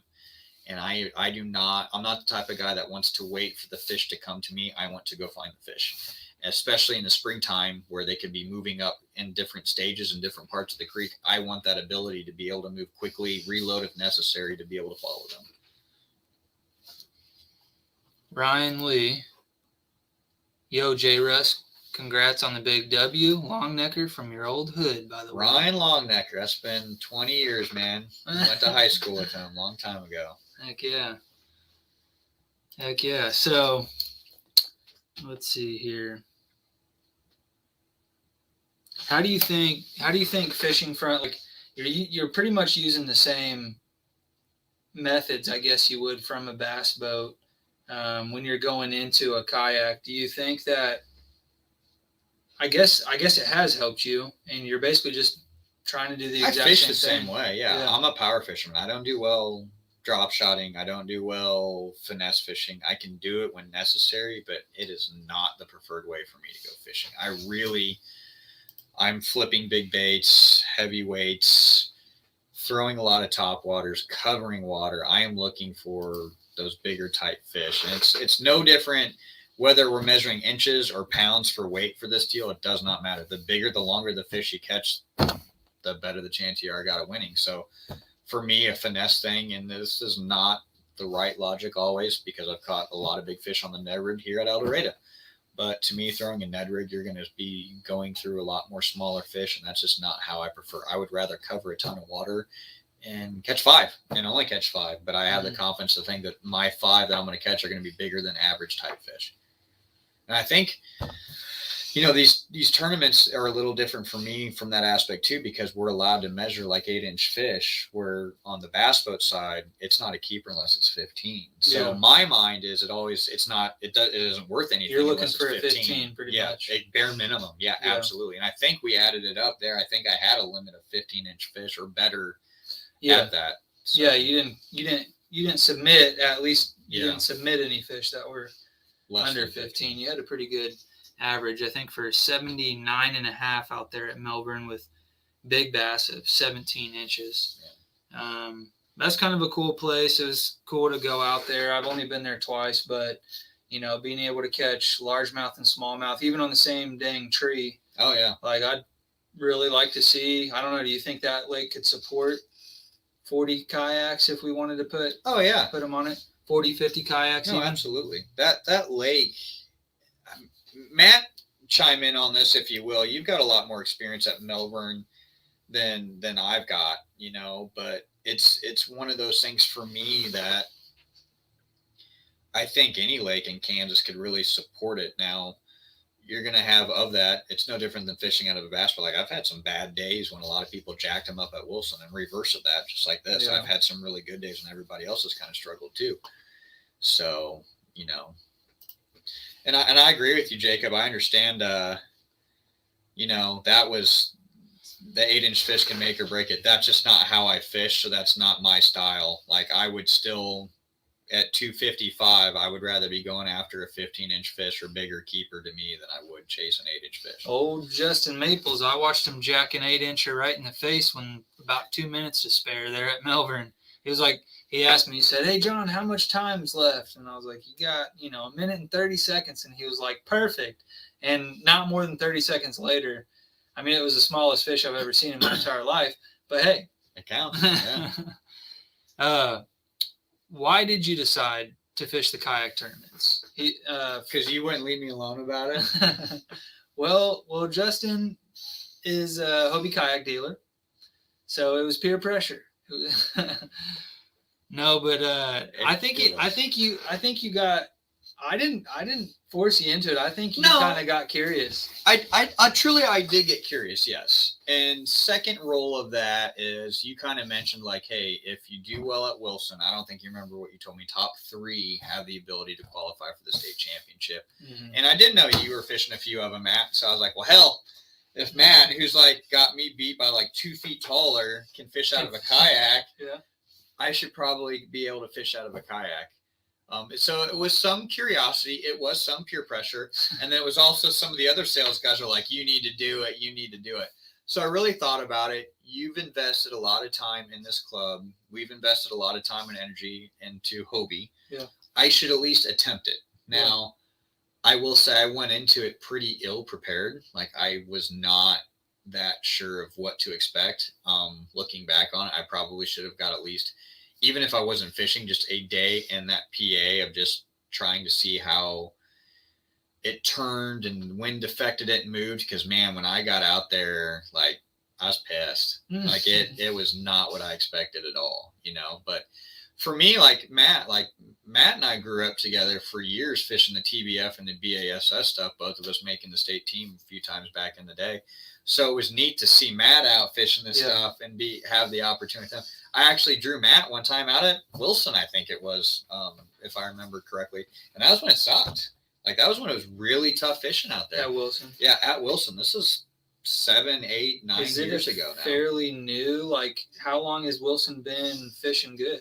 S2: And I'm not the type of guy that wants to wait for the fish to come to me. I want to go find the fish, especially in the springtime where they could be moving up in different stages in different parts of the creek. I want that ability to be able to move quickly, reload if necessary, to be able to follow them.
S1: Ryan Lee, yo, J. Russ, Congrats on the big W, Longnecker from your old hood, by the way.
S2: Ryan Longnecker. That's been 20 years, man. Went to high school with him a long time ago.
S1: Heck yeah. Heck yeah. So let's see here. How do you think fishing from, like, you're pretty much using the same methods, I guess you would, from a bass boat when you're going into a kayak? Do you think that, I guess it has helped you, and you're basically just trying to do the exact same thing?
S2: I fish the same way. Yeah. I'm a power fisherman. I don't do well drop shotting. I don't do well finesse fishing. I can do it when necessary, but it is not the preferred way for me to go fishing. I'm flipping big baits, heavy weights, throwing a lot of top waters, covering water. I am looking for those bigger type fish. And it's no different whether we're measuring inches or pounds for weight for this deal. It does not matter. The bigger, the longer the fish you catch, the better the chance you are got of winning. So for me, a finesse thing, and this is not the right logic always, because I've caught a lot of big fish on the Ned rig here at El Dorado. But to me, throwing a Ned rig, you're going to be going through a lot more smaller fish, and that's just not how I prefer. I would rather cover a ton of water and catch 5 and only catch 5. But I have the confidence to think that my 5 that I'm going to catch are going to be bigger than average type fish. And I think, these tournaments are a little different for me from that aspect too, because we're allowed to measure like 8-inch fish, where on the bass boat side, it's not a keeper unless it's 15. So my mind is it isn't worth anything.
S1: You're looking for a 15 pretty much.
S2: Yeah, a bare minimum. Yeah, absolutely. And I think we added it up there. I think I had a limit of 15-inch fish or better at that. So,
S1: yeah, you didn't submit, at least you didn't submit any fish that were less under 15. You had a pretty good average, I think, for 79.5 out there at Melvern with big bass of 17 inches. That's kind of a cool place. It was cool to go out there. I've only been there twice, but being able to catch largemouth and smallmouth even on the same dang tree.
S2: Oh yeah.
S1: Like, I'd really like to see, I don't know, do you think that lake could support 40 kayaks if we wanted to put them on it? 40, 50 kayaks?
S2: No, absolutely. That lake, Matt, chime in on this if you will. You've got a lot more experience at Melvern than I've got, but it's one of those things for me that I think any lake in Kansas could really support it. Now, you're going to have of that. It's no different than fishing out of a bass boat. Like, I've had some bad days when a lot of people jacked them up at Wilson, and reverse of that, just like this. I've had some really good days when everybody else has kind of struggled too. So, and I agree with you, Jacob. I understand, that was the 8-inch fish can make or break it. That's just not how I fish. So that's not my style. Like, I would still, at 255, I would rather be going after a 15-inch fish or bigger keeper to me than I would chase an 8-inch fish.
S1: Old Justin Maples, I watched him jack an 8-incher right in the face when about 2 minutes to spare there at Melvern. He was like, he asked me, he said, "Hey, John, how much time's left?" And I was like, "You got, a minute and 30 seconds. And he was like, "Perfect." And not more than 30 seconds later, I mean, it was the smallest fish I've ever seen in my entire life. But hey.
S2: It counts. Yeah.
S1: Why did you decide to fish the kayak tournaments?
S2: Because you wouldn't leave me alone about it.
S1: Well, Justin is a hobby kayak dealer, so it was peer pressure. No, but I think you got. I didn't force you into it. I think you kind of got curious.
S2: I truly did get curious, yes. And second role of that is you kind of mentioned, like, hey, if you do well at Wilson, I don't think you remember what you told me, top 3 have the ability to qualify for the state championship. Mm-hmm. And I did know you were fishing a few of them, Matt. So I was like, well, hell, if Matt, who's like got me beat by like 2 feet taller, can fish out of a kayak, I should probably be able to fish out of a kayak. So it was some curiosity. It was some peer pressure. And then it was also some of the other sales guys are like, you need to do it. You need to do it. So I really thought about it. You've invested a lot of time in this club. We've invested a lot of time and energy into Hobie.
S1: Yeah.
S2: I should at least attempt it. Now, I will say I went into it pretty ill prepared. Like, I was not that sure of what to expect. Looking back on it, I probably should have got at least, even if I wasn't fishing, just a day in that PA of just trying to see how it turned and wind affected it and moved. Because man, when I got out there, like I was pissed. Like it was not what I expected at all, you know. But for me, like Matt and I grew up together for years fishing the TBF and the BASS stuff. Both of us making the state team a few times back in the day. So it was neat to see Matt out fishing this stuff and have the opportunity. I actually drew Matt one time out at Wilson, I think it was, if I remember correctly, and that was when it sucked. Like that was when it was really tough fishing out there.
S1: At Wilson.
S2: Yeah, at Wilson. This is 7, 8, 9 years ago now.
S1: Fairly new. Like, how long has Wilson been fishing good?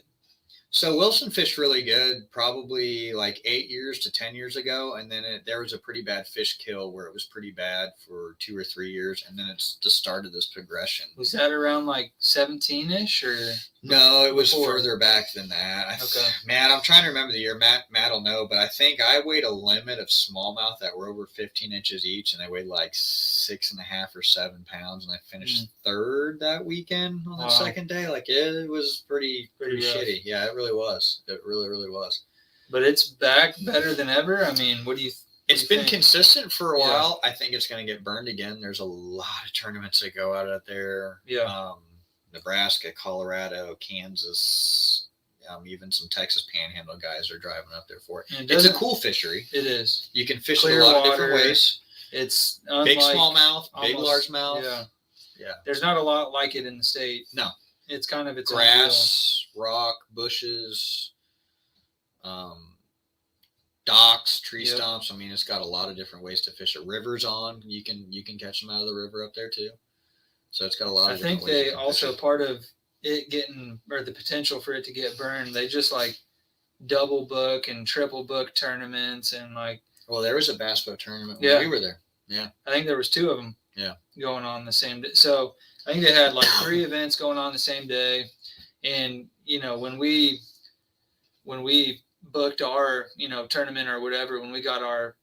S2: So Wilson fished really good, probably like 8 years to 10 years ago, and then there was a pretty bad fish kill where it was pretty bad for 2 or 3 years, and then it's just started this progression.
S1: Was that around like 17-ish or?
S2: No, it was further back than that.
S1: Okay.
S2: Man, I'm trying to remember the year. Matt will know, but I think I weighed a limit of smallmouth that were over 15 inches each, and they weighed like 6.5 or 7 pounds, and I finished third that weekend on the second day. Like it was pretty shitty. Yeah, it really was. It really, really was.
S1: But it's back better than ever. I mean, what do you?
S2: It's been consistent for a while. I think it's going to get burned again. There's a lot of tournaments that go out there.
S1: Yeah.
S2: Nebraska, Colorado, Kansas, even some Texas Panhandle guys are driving up there for it. It's a cool fishery.
S1: It is.
S2: You can fish it a lot of different ways.
S1: It's
S2: big smallmouth, big largemouth.
S1: Yeah. There's not a lot like it in the state.
S2: No.
S1: It's kind of its
S2: grass, rock, bushes, docks, tree stumps. I mean, it's got a lot of different ways to fish it. Rivers on. You can catch them out of the river up there too. So it's got a lot of different ways. I think
S1: they also, part of it getting, or the potential for it to get burned, they just like double book and triple book tournaments and like.
S2: Well, there was a bass boat tournament when we were there. Yeah.
S1: I think there was 2 of them.
S2: Yeah.
S1: Going on the same day. So I think they had like 3 events going on the same day. And, you know, when we booked our, you know, tournament or whatever, when we got our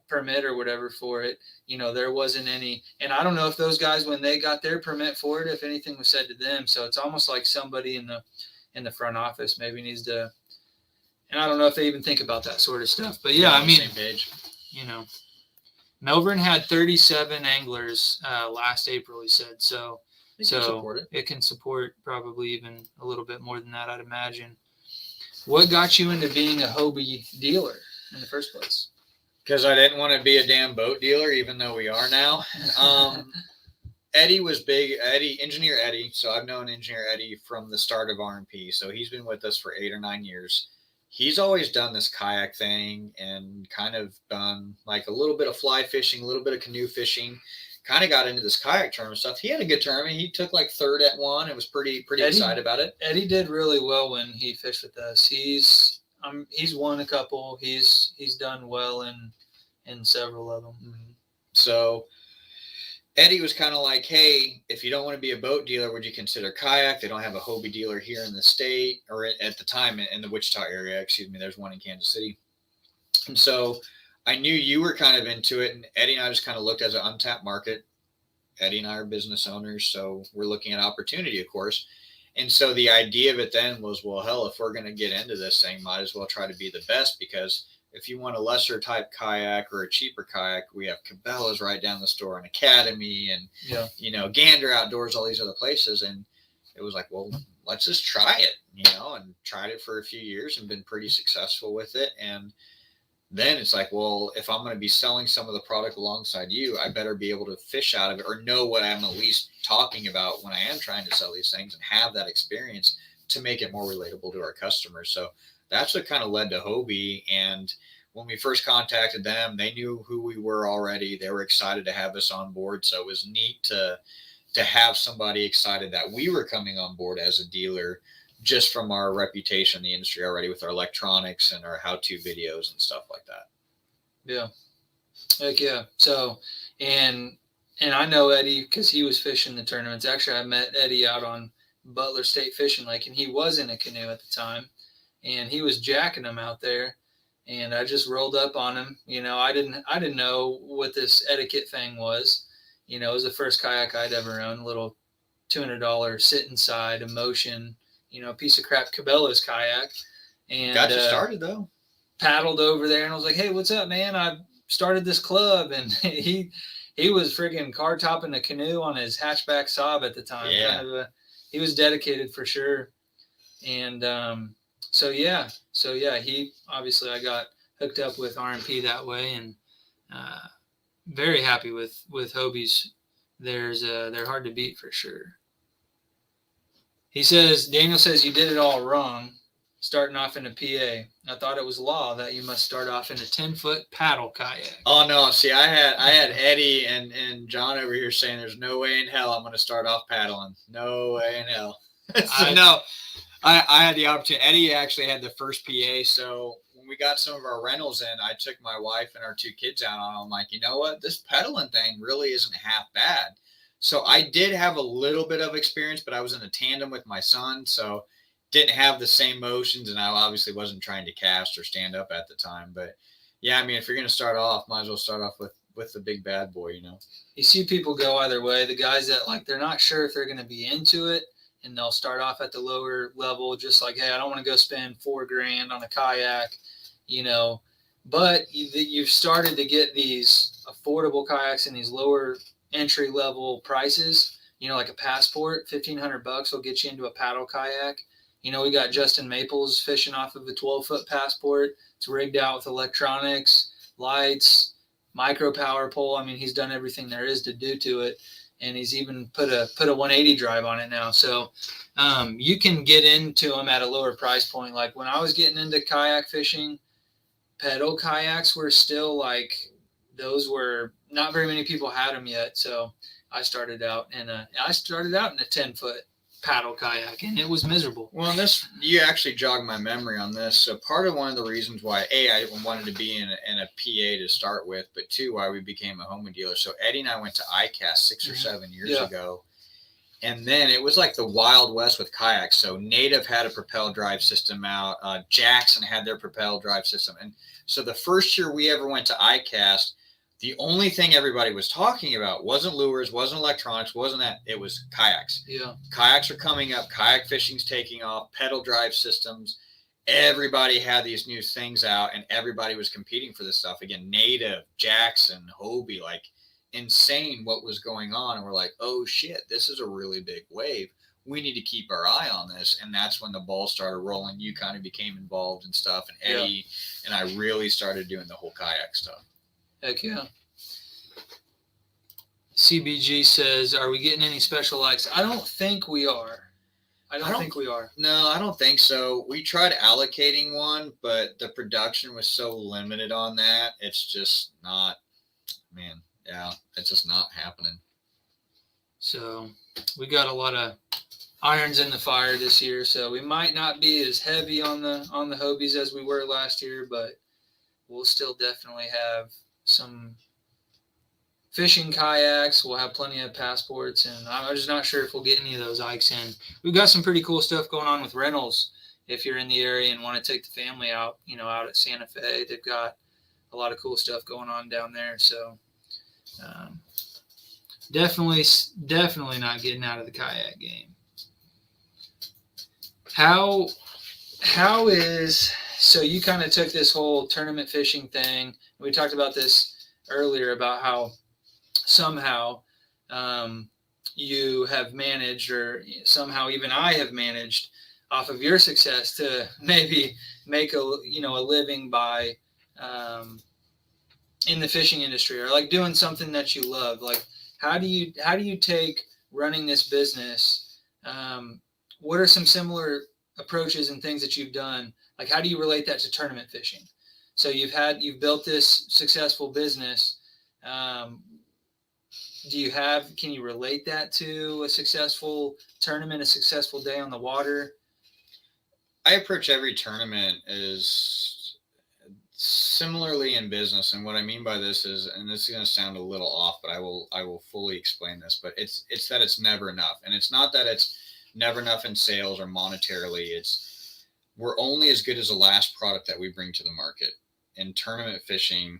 S1: permit or whatever for it, you know, there wasn't any, and I don't know if those guys, when they got their permit for it, if anything was said to them. So it's almost like somebody in the front office maybe needs to, and I don't know if they even think about that sort of stuff, but yeah, I mean,
S2: same page.
S1: You know, Melvern had 37 anglers last April, he said. So it can support probably even a little bit more than that, I'd imagine. What got you into being a Hobie dealer in the first place?
S2: Because I didn't want to be a damn boat dealer, even though we are now. Eddie was big. Engineer Eddie. So I've known Engineer Eddie from the start of RMP. So he's been with us for 8 or 9 years. He's always done this kayak thing and kind of done like a little bit of fly fishing, a little bit of canoe fishing. Kind of got into this kayak tournament stuff. He had a good tournament. He took like 3rd at one. It was pretty excited about it.
S1: Eddie did really well when he fished with us. He's won a couple. He's done well in several of them.
S2: Mm-hmm. So Eddie was kind of like, hey, if you don't want to be a boat dealer, would you consider kayak? They don't have a Hobie dealer here in the state, or at the time in the Wichita area. Excuse me. There's one in Kansas City. And so I knew you were kind of into it, and Eddie and I just kind of looked as an untapped market. Eddie and I are business owners, so we're looking at opportunity, of course. And so the idea of it then was, well, hell, if we're going to get into this thing, might as well try to be the best, because if you want a lesser type kayak or a cheaper kayak, we have Cabela's right down the store, and Academy, and you know, Gander Outdoors, all these other places. And it was like, well, let's just try it, you know, and tried it for a few years and been pretty successful with it. And then it's like, well, if I'm going to be selling some of the product alongside you, I better be able to fish out of it or know what I'm at least talking about when I am trying to sell these things and have that experience to make it more relatable to our customers. So that's what kind of led to Hobie. And when we first contacted them, they knew who we were already. They were excited to have us on board. So it was neat to have somebody excited that we were coming on board as a dealer, just from our reputation in the industry already with our electronics and our how-to videos and stuff like that.
S1: Yeah. Heck yeah. So, and I know Eddie because he was fishing the tournaments. Actually, I met Eddie out on Butler State Fishing Lake, and he was in a canoe at the time, and he was jacking them out there. And I just rolled up on him. You know, I didn't know what this etiquette thing was. You know, it was the first kayak I'd ever owned, a little $200 sit inside Emotion, you know, piece of crap Cabela's kayak. And
S2: got you started though.
S1: Paddled over there and I was like, hey, what's up, man? started this club, and he was freaking car topping a canoe on his hatchback Saab at the time.
S2: Yeah.
S1: He was dedicated for sure. And so yeah, he obviously, I got hooked up with RMP that way, and very happy with Hobie's. They're hard to beat for sure. Daniel says you did it all wrong, starting off in a PA. I thought it was law that you must start off in a 10-foot paddle kayak.
S2: Oh no, see, I had Eddie and John over here saying there's no way in hell I'm going to start off paddling. No way in hell. So no, I had the opportunity. Eddie actually had the first PA, so when we got some of our rentals in, I took my wife and our 2 kids out on it. I'm like, you know what? This pedaling thing really isn't half bad. So I did have a little bit of experience, but I was in a tandem with my son, so didn't have the same motions, and I obviously wasn't trying to cast or stand up at the time. But yeah, I mean, if you're going to start off, might as well start off with the big bad boy, you know.
S1: You see people go either way. The guys that, like, they're not sure if they're going to be into it, and they'll start off at the lower level, just like, hey, I don't want to go spend $4,000 on a kayak, you know. But you've started to get these affordable kayaks in these lower entry level prices, you know, like a Passport, $1,500 will get you into a paddle kayak. You know, we got Justin Maples fishing off of a 12-foot Passport. It's rigged out with electronics, lights, micro power pole. I mean, he's done everything there is to do to it, and he's even put a 180 drive on it now. So you can get into them at a lower price point. Like when I was getting into kayak fishing, pedal kayaks were still like, those were not very many people had them yet. So I started out in a 10-foot paddle kayak, and it was miserable.
S2: Well, you actually jogged my memory on this. So part of one of the reasons why I wanted to be in a PA to start with, but 2, why we became a home dealer. So Eddie and I went to ICAST 6 or 7 years ago, and then it was like the Wild West with kayaks. So Native had a propel drive system out. Jackson had their propel drive system, and so the first year we ever went to ICAST, the only thing everybody was talking about wasn't lures, wasn't electronics, wasn't that. It was kayaks.
S1: Yeah.
S2: Kayaks are coming up. Kayak fishing's taking off. Pedal drive systems. Everybody had these new things out, and everybody was competing for this stuff. Again, Native, Jackson, Hobie, like insane what was going on. And we're like, oh shit, this is a really big wave. We need to keep our eye on this. And that's when the ball started rolling. You kind of became involved and stuff. And Eddie and I really started doing the whole kayak stuff.
S1: Heck yeah. CBG says, are we getting any special likes? I don't think we are. I don't think we are.
S2: No, I don't think so. We tried allocating one, but the production was so limited on that. It's just not, man, yeah, it's just not happening.
S1: So we got a lot of irons in the fire this year, so we might not be as heavy on the Hobies as we were last year, but we'll still definitely have some fishing kayaks. We'll have plenty of Passports, and I'm just not sure if we'll get any of those Ikes in. We've got some pretty cool stuff going on with rentals. If you're in the area and want to take the family out, you know, out at Santa Fe, they've got a lot of cool stuff going on down there. So definitely not getting out of the kayak game. So you kind of took this whole tournament fishing thing. We talked about this earlier about how somehow you have managed, or somehow even I have managed off of your success to maybe make a living by in the fishing industry, or like doing something that you love. Like how do you take running this business? What are some similar approaches and things that you've done? Like how do you relate that to tournament fishing? So you've built this successful business. Can you relate that to a successful tournament, a successful day on the water?
S2: I approach every tournament as similarly in business. And what I mean by this is, and this is going to sound a little off, but I will fully explain this, but it's that it's never enough. And it's not that it's never enough in sales or monetarily. We're only as good as the last product that we bring to the market. In tournament fishing,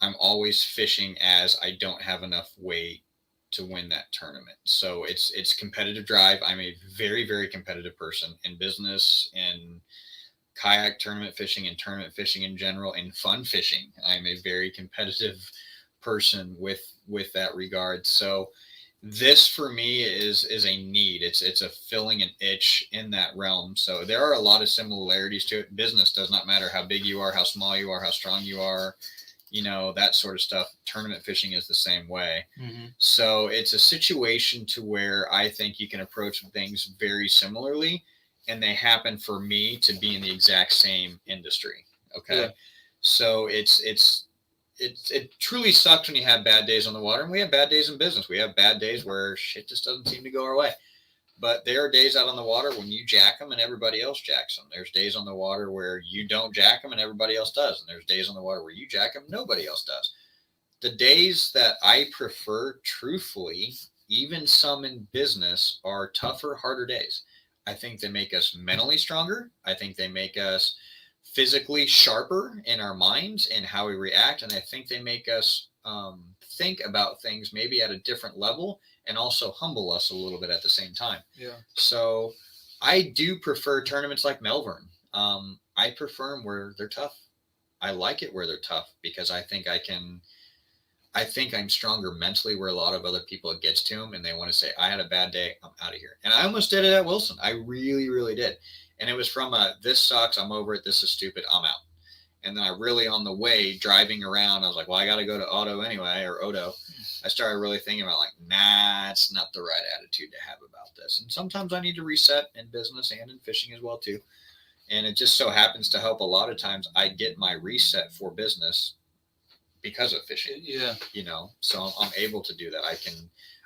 S2: I'm always fishing as I don't have enough weight to win that tournament. So it's competitive drive. I'm a very, very competitive person in business, in kayak tournament fishing and tournament fishing in general and fun fishing. I'm a very competitive person with that regard. So this for me is a need. It's a filling an itch in that realm. So there are a lot of similarities to it. Business does not matter how big you are, how small you are, how strong you are, that sort of stuff. Tournament fishing is the same way.
S1: Mm-hmm.
S2: So it's a situation to where I think you can approach things very similarly, and they happen for me to be in the exact same industry. Okay.
S1: Yeah.
S2: So it truly sucks when you have bad days on the water, and we have bad days in business. We have bad days where shit just doesn't seem to go our way. But there are days out on the water when you jack them and everybody else jacks them. There's days on the water where you don't jack them and everybody else does. And there's days on the water where you jack them, nobody else does. The days that I prefer, truthfully, even some in business, are tougher, harder days. I think they make us mentally stronger. I think they make us physically sharper in our minds and how we react. And I think they make us think about things maybe at a different level and also humble us a little bit at the same time.
S1: Yeah.
S2: So I do prefer tournaments like Melvern. I prefer them where they're tough. I like it where they're tough because I think I'm stronger mentally where a lot of other people, it gets to them and they want to say, I had a bad day, I'm out of here. And I almost did it at Wilson. I really, really did. And it was from this sucks, I'm over it, this is stupid, I'm out. And then I really, on the way, driving around, I was like, well, I got to go to Odo anyway, or Odo. I started really thinking about nah, it's not the right attitude to have about this. And sometimes I need to reset in business and in fishing as well, too. And it just so happens to help a lot of times I get my reset for business because of fishing.
S1: Yeah.
S2: So I'm able to do that.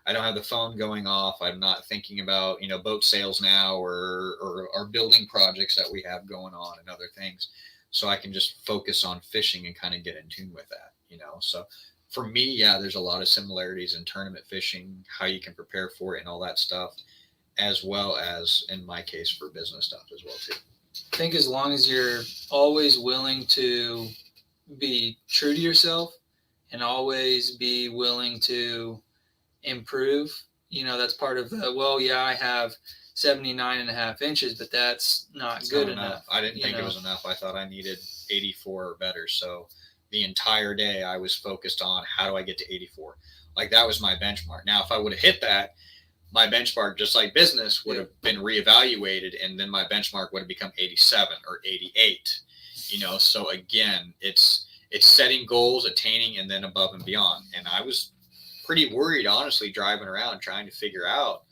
S2: I don't have the phone going off. I'm not thinking about, boat sales now or our building projects that we have going on and other things. So I can just focus on fishing and kind of get in tune with that, So for me, yeah, there's a lot of similarities in tournament fishing, how you can prepare for it and all that stuff, as well as in my case for business stuff as well, too.
S1: I think as long as you're always willing to be true to yourself and always be willing to improve, that's part of I have 79.5 inches, but that's not good enough.
S2: I didn't think it was enough. I thought I needed 84 or better. So the entire day I was focused on how do I get to 84? Like that was my benchmark. Now, if I would have hit that, my benchmark, just like business, would have been reevaluated, and then my benchmark would have become 87 or 88. So again, it's setting goals, attaining, and then above and beyond. And I was pretty worried, honestly, driving around trying to figure out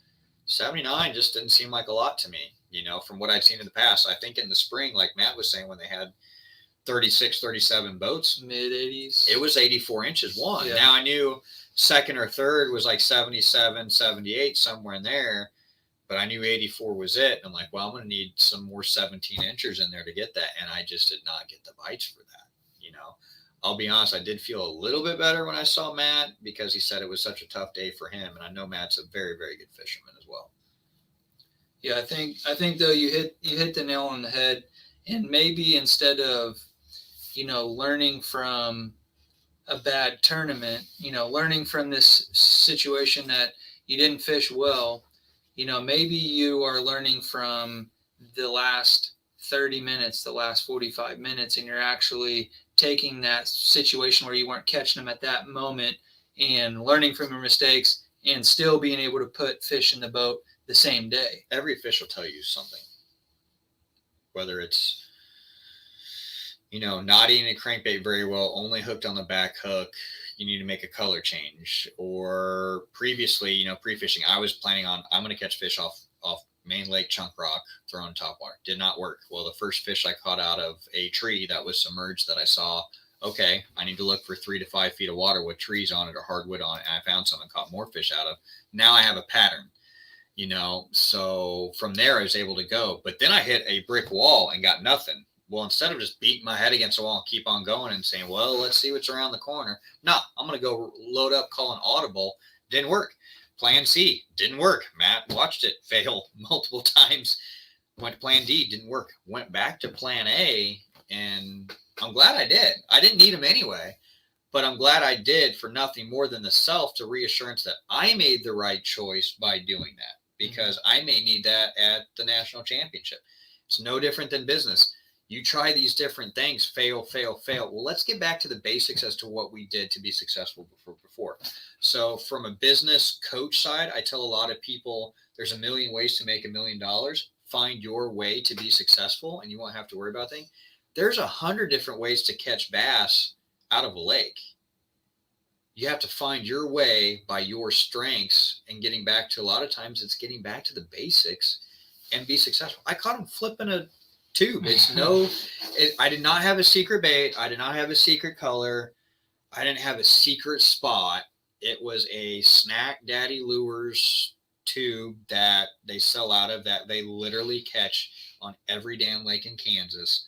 S2: 79 just didn't seem like a lot to me, from what I'd seen in the past. I think in the spring, like Matt was saying, when they had 36, 37 boats,
S1: mid 80s,
S2: it was 84 inches one.
S1: Yeah.
S2: Now I knew second or third was like 77, 78, somewhere in there, but I knew 84 was it. I'm like, well, I'm going to need some more 17 inchers in there to get that. And I just did not get the bites for that. I'll be honest, I did feel a little bit better when I saw Matt because he said it was such a tough day for him. And I know Matt's a very, very good fisherman as well.
S1: Yeah, I think though you hit the nail on the head. And maybe instead of, learning from a bad tournament, learning from this situation that you didn't fish well, maybe you are learning from the last 30 minutes, the last 45 minutes, and you're actually taking that situation where you weren't catching them at that moment and learning from your mistakes and still being able to put fish in the boat the same day.
S2: Every fish will tell you something, whether it's, not eating a crankbait very well, only hooked on the back hook, you need to make a color change. Or previously, pre-fishing, I was planning on, I'm going to catch fish off main lake chunk rock, throwing top water. Did not work. Well, the first fish I caught out of a tree that was submerged that I saw, okay, I need to look for 3 to 5 feet of water with trees on it or hardwood on it. And I found some and caught more fish out of. Now I have a pattern, so from there I was able to go. But then I hit a brick wall and got nothing. Well, instead of just beating my head against the wall and keep on going and saying, well, let's see what's around the corner. No, I'm going to go load up, call an audible. Didn't work. Plan C didn't work. Matt watched it fail multiple times. Went to plan D, didn't work. Went back to plan A, and I'm glad I did. I didn't need them anyway, but I'm glad I did for nothing more than the self to reassurance that I made the right choice by doing that, because I may need that at the national championship. It's no different than business. You try these different things, fail. Well, let's get back to the basics as to what we did to be successful before. So from a business coach side, I tell a lot of people there's a million ways to make $1 million. Find your way to be successful and you won't have to worry about things. There's 100 different ways to catch bass out of a lake. You have to find your way by your strengths and getting back to, a lot of times it's getting back to the basics and be successful. I caught him flipping a tube. I did not have a secret bait. I did not have a secret color. I didn't have a secret spot. It was a Snack Daddy Lures tube that they sell out of, that they literally catch on every damn lake in Kansas.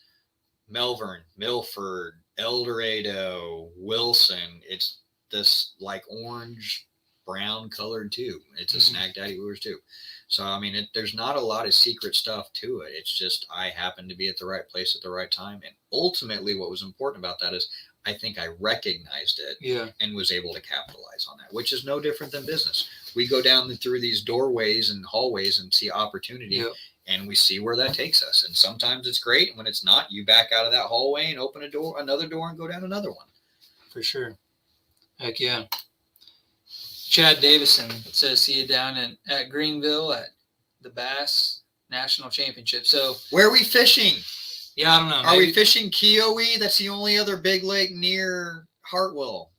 S2: Melvern, Milford, El Dorado, Wilson. It's this like orange brown colored tube. It's a Snack Daddy Lures tube. So, I mean, there's not a lot of secret stuff to it. It's just I happened to be at the right place at the right time. And ultimately, what was important about that is I think I recognized it and was able to capitalize on that, which is no different than business. We go down through these doorways and hallways and see opportunity, and we see where that takes us. And sometimes it's great. And when it's not, you back out of that hallway and open another door and go down another one.
S1: For sure. Heck yeah. Chad Davison says, see you down at Greenville at the Bass National Championship. So
S2: where are we fishing?
S1: Yeah, I don't know.
S2: Are we fishing Keowee? That's the only other big lake near Hartwell.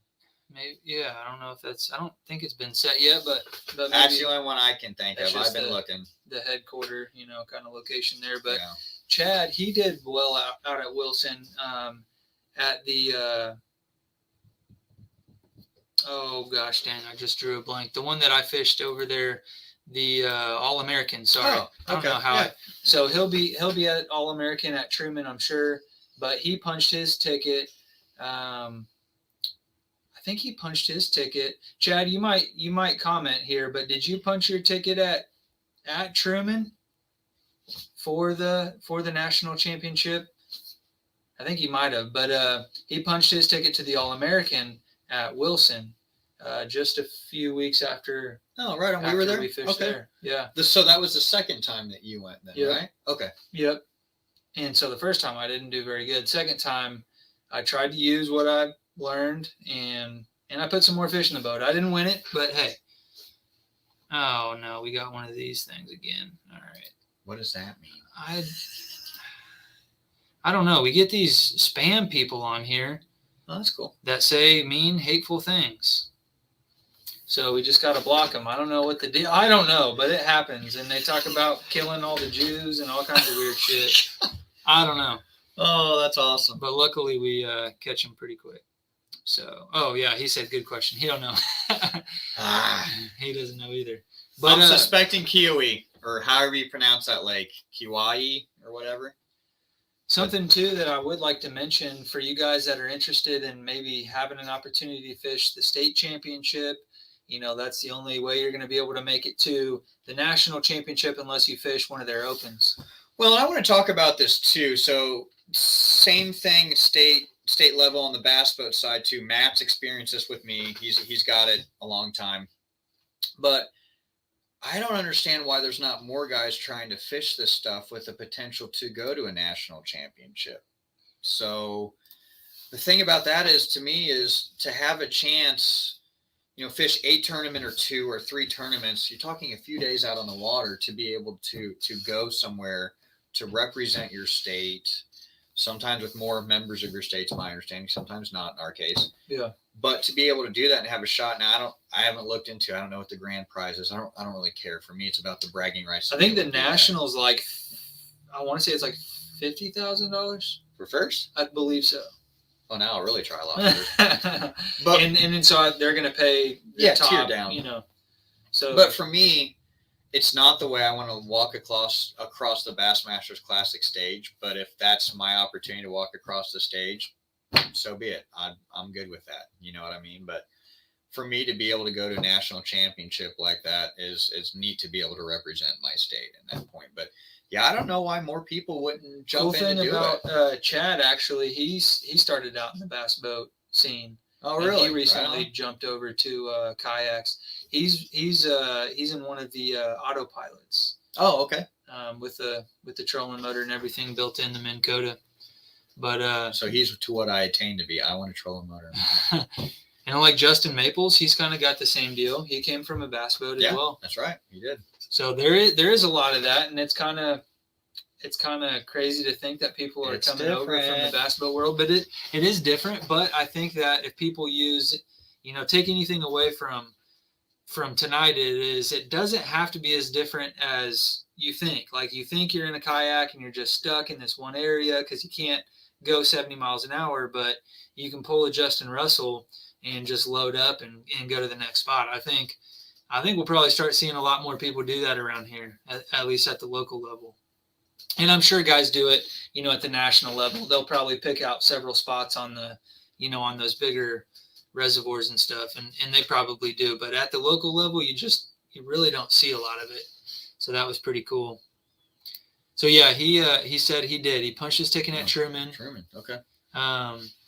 S1: Maybe, yeah, I don't know if I don't think it's been set yet, but maybe
S2: that's the only one I can think of. I've been looking.
S1: The headquarter, kind of location there. But Chad, he did well out at Wilson at the oh gosh, dang, I just drew a blank. The one that I fished over there, the All-American. Sorry, I don't know how. So he'll be at All-American at Truman, I'm sure. But he punched his ticket. I think he punched his ticket. Chad, you might comment here, but did you punch your ticket at Truman for the national championship? I think he might have, but he punched his ticket to the All-American at Wilson just a few weeks after.
S2: Oh, right on. We were there.
S1: We fished there. Yeah.
S2: So that was the second time that you went then, right? Okay.
S1: Yep. And so the first time I didn't do very good. Second time I tried to use what I learned and I put some more fish in the boat. I didn't win it, but hey. Oh no, we got one of these things again. All right.
S2: What does that mean?
S1: I don't know. We get these spam people on here.
S2: Oh, that's cool.
S1: That say mean, hateful things. So we just got to block them. I don't know what the deal. I don't know, but it happens. And they talk about killing all the Jews and all kinds of weird shit. I don't know.
S2: Oh, that's awesome.
S1: But luckily we catch them pretty quick. So, oh yeah, he said good question. He don't know. He doesn't know either. But
S2: I'm suspecting Keowee, or however you pronounce that lake, Keowee or whatever.
S1: Something too that I would like to mention for you guys that are interested in maybe having an opportunity to fish the state championship, that's the only way you're going to be able to make it to the national championship unless you fish one of their opens.
S2: Well, I want to talk about this too. So same thing, state level on the bass boat side too. Matt's experienced this with me. He's got it a long time, but I don't understand why there's not more guys trying to fish this stuff with the potential to go to a national championship. So the thing about that is, to me, is to have a chance, fish a tournament or 2 or 3 tournaments. You're talking a few days out on the water to be able to go somewhere to represent your state. Sometimes with more members of your state's my understanding, sometimes not in our case.
S1: Yeah.
S2: But to be able to do that and have a shot. Now I haven't looked into, I don't know what the grand prize is. I don't really care. For me, it's about the bragging rights.
S1: I think the national's I want to say it's like $50,000
S2: for first.
S1: I believe so.
S2: Oh, now I'll really try a lot harder.
S1: But and so they're going to pay the top,
S2: tier down.
S1: So,
S2: but for me, it's not the way I want to walk across the Bassmasters Classic stage. But if that's my opportunity to walk across the stage, so be it. I'm good with that. You know what I mean? But for me to be able to go to a national championship like that is neat to be able to represent my state at that point. But yeah, I don't know why more people wouldn't jump in and do it.
S1: Chad, actually, he started out in the bass boat scene.
S2: Oh, really?
S1: He recently jumped over to kayaks. He's in one of the autopilots.
S2: Oh, okay.
S1: With the trolling motor and everything built in the Minn Kota. But
S2: So he's to what I attain to be. I want a trolling motor.
S1: and like Justin Maples, he's kind of got the same deal. He came from a bass boat as well.
S2: That's right. He did.
S1: So there is a lot of that, and it's kind of crazy to think that people are coming over from the bass boat world, but it is different. But I think that if people use, take anything away from tonight, it doesn't have to be as different as you think. Like, you think you're in a kayak and you're just stuck in this one area because you can't go 70 miles an hour, but you can pull a Justin Russell and just load up and go to the next spot. I think we'll probably start seeing a lot more people do that around here, at least at the local level. And I'm sure guys do it, at the national level. They'll probably pick out several spots on the, on those bigger reservoirs and stuff, and they probably do. But at the local level, you really don't see a lot of it. So that was pretty cool. So yeah, he said he did. He punched his ticket at Truman.
S2: Okay.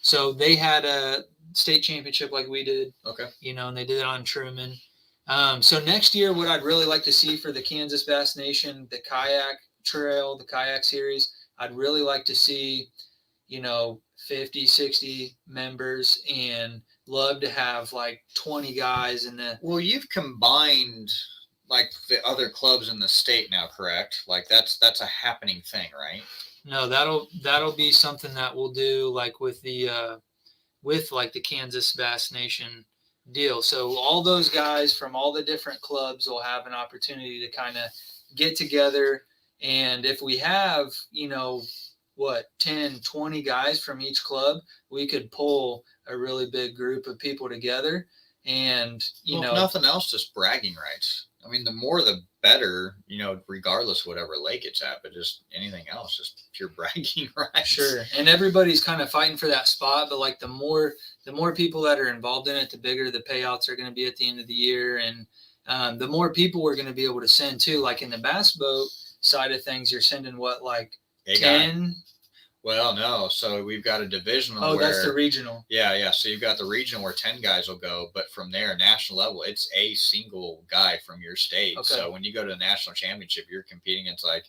S1: So they had a state championship like we did.
S2: Okay.
S1: And they did it on Truman. So next year, what I'd really like to see for the Kansas Bass Nation, the kayak trail, the kayak series, I'd really like to see, 50, 60 members, and love to have like 20 guys in the.
S2: Well, you've combined like the other clubs in the state now, correct? Like that's a happening thing, right?
S1: No, that'll be something that we'll do like with the Kansas Bass Nation deal. So all those guys from all the different clubs will have an opportunity to kind of get together. And if we have, 10, 20 guys from each club, we could pull a really big group of people together. And,
S2: if nothing else, just bragging rights. I mean, the more the better, regardless of whatever lake it's at, but just anything else, just pure bragging rights.
S1: Sure. And everybody's kind of fighting for that spot, but like the more people that are involved in it, the bigger the payouts are going to be at the end of the year. And the more people we're going to be able to send too. Like in the bass boat side of things, you're sending what, like 10?
S2: Well, no. So we've got a divisional.
S1: Oh, that's the regional.
S2: Yeah. So you've got the regional where 10 guys will go, but from there, national level, it's a single guy from your state. Okay. So when you go to the national championship, you're competing against like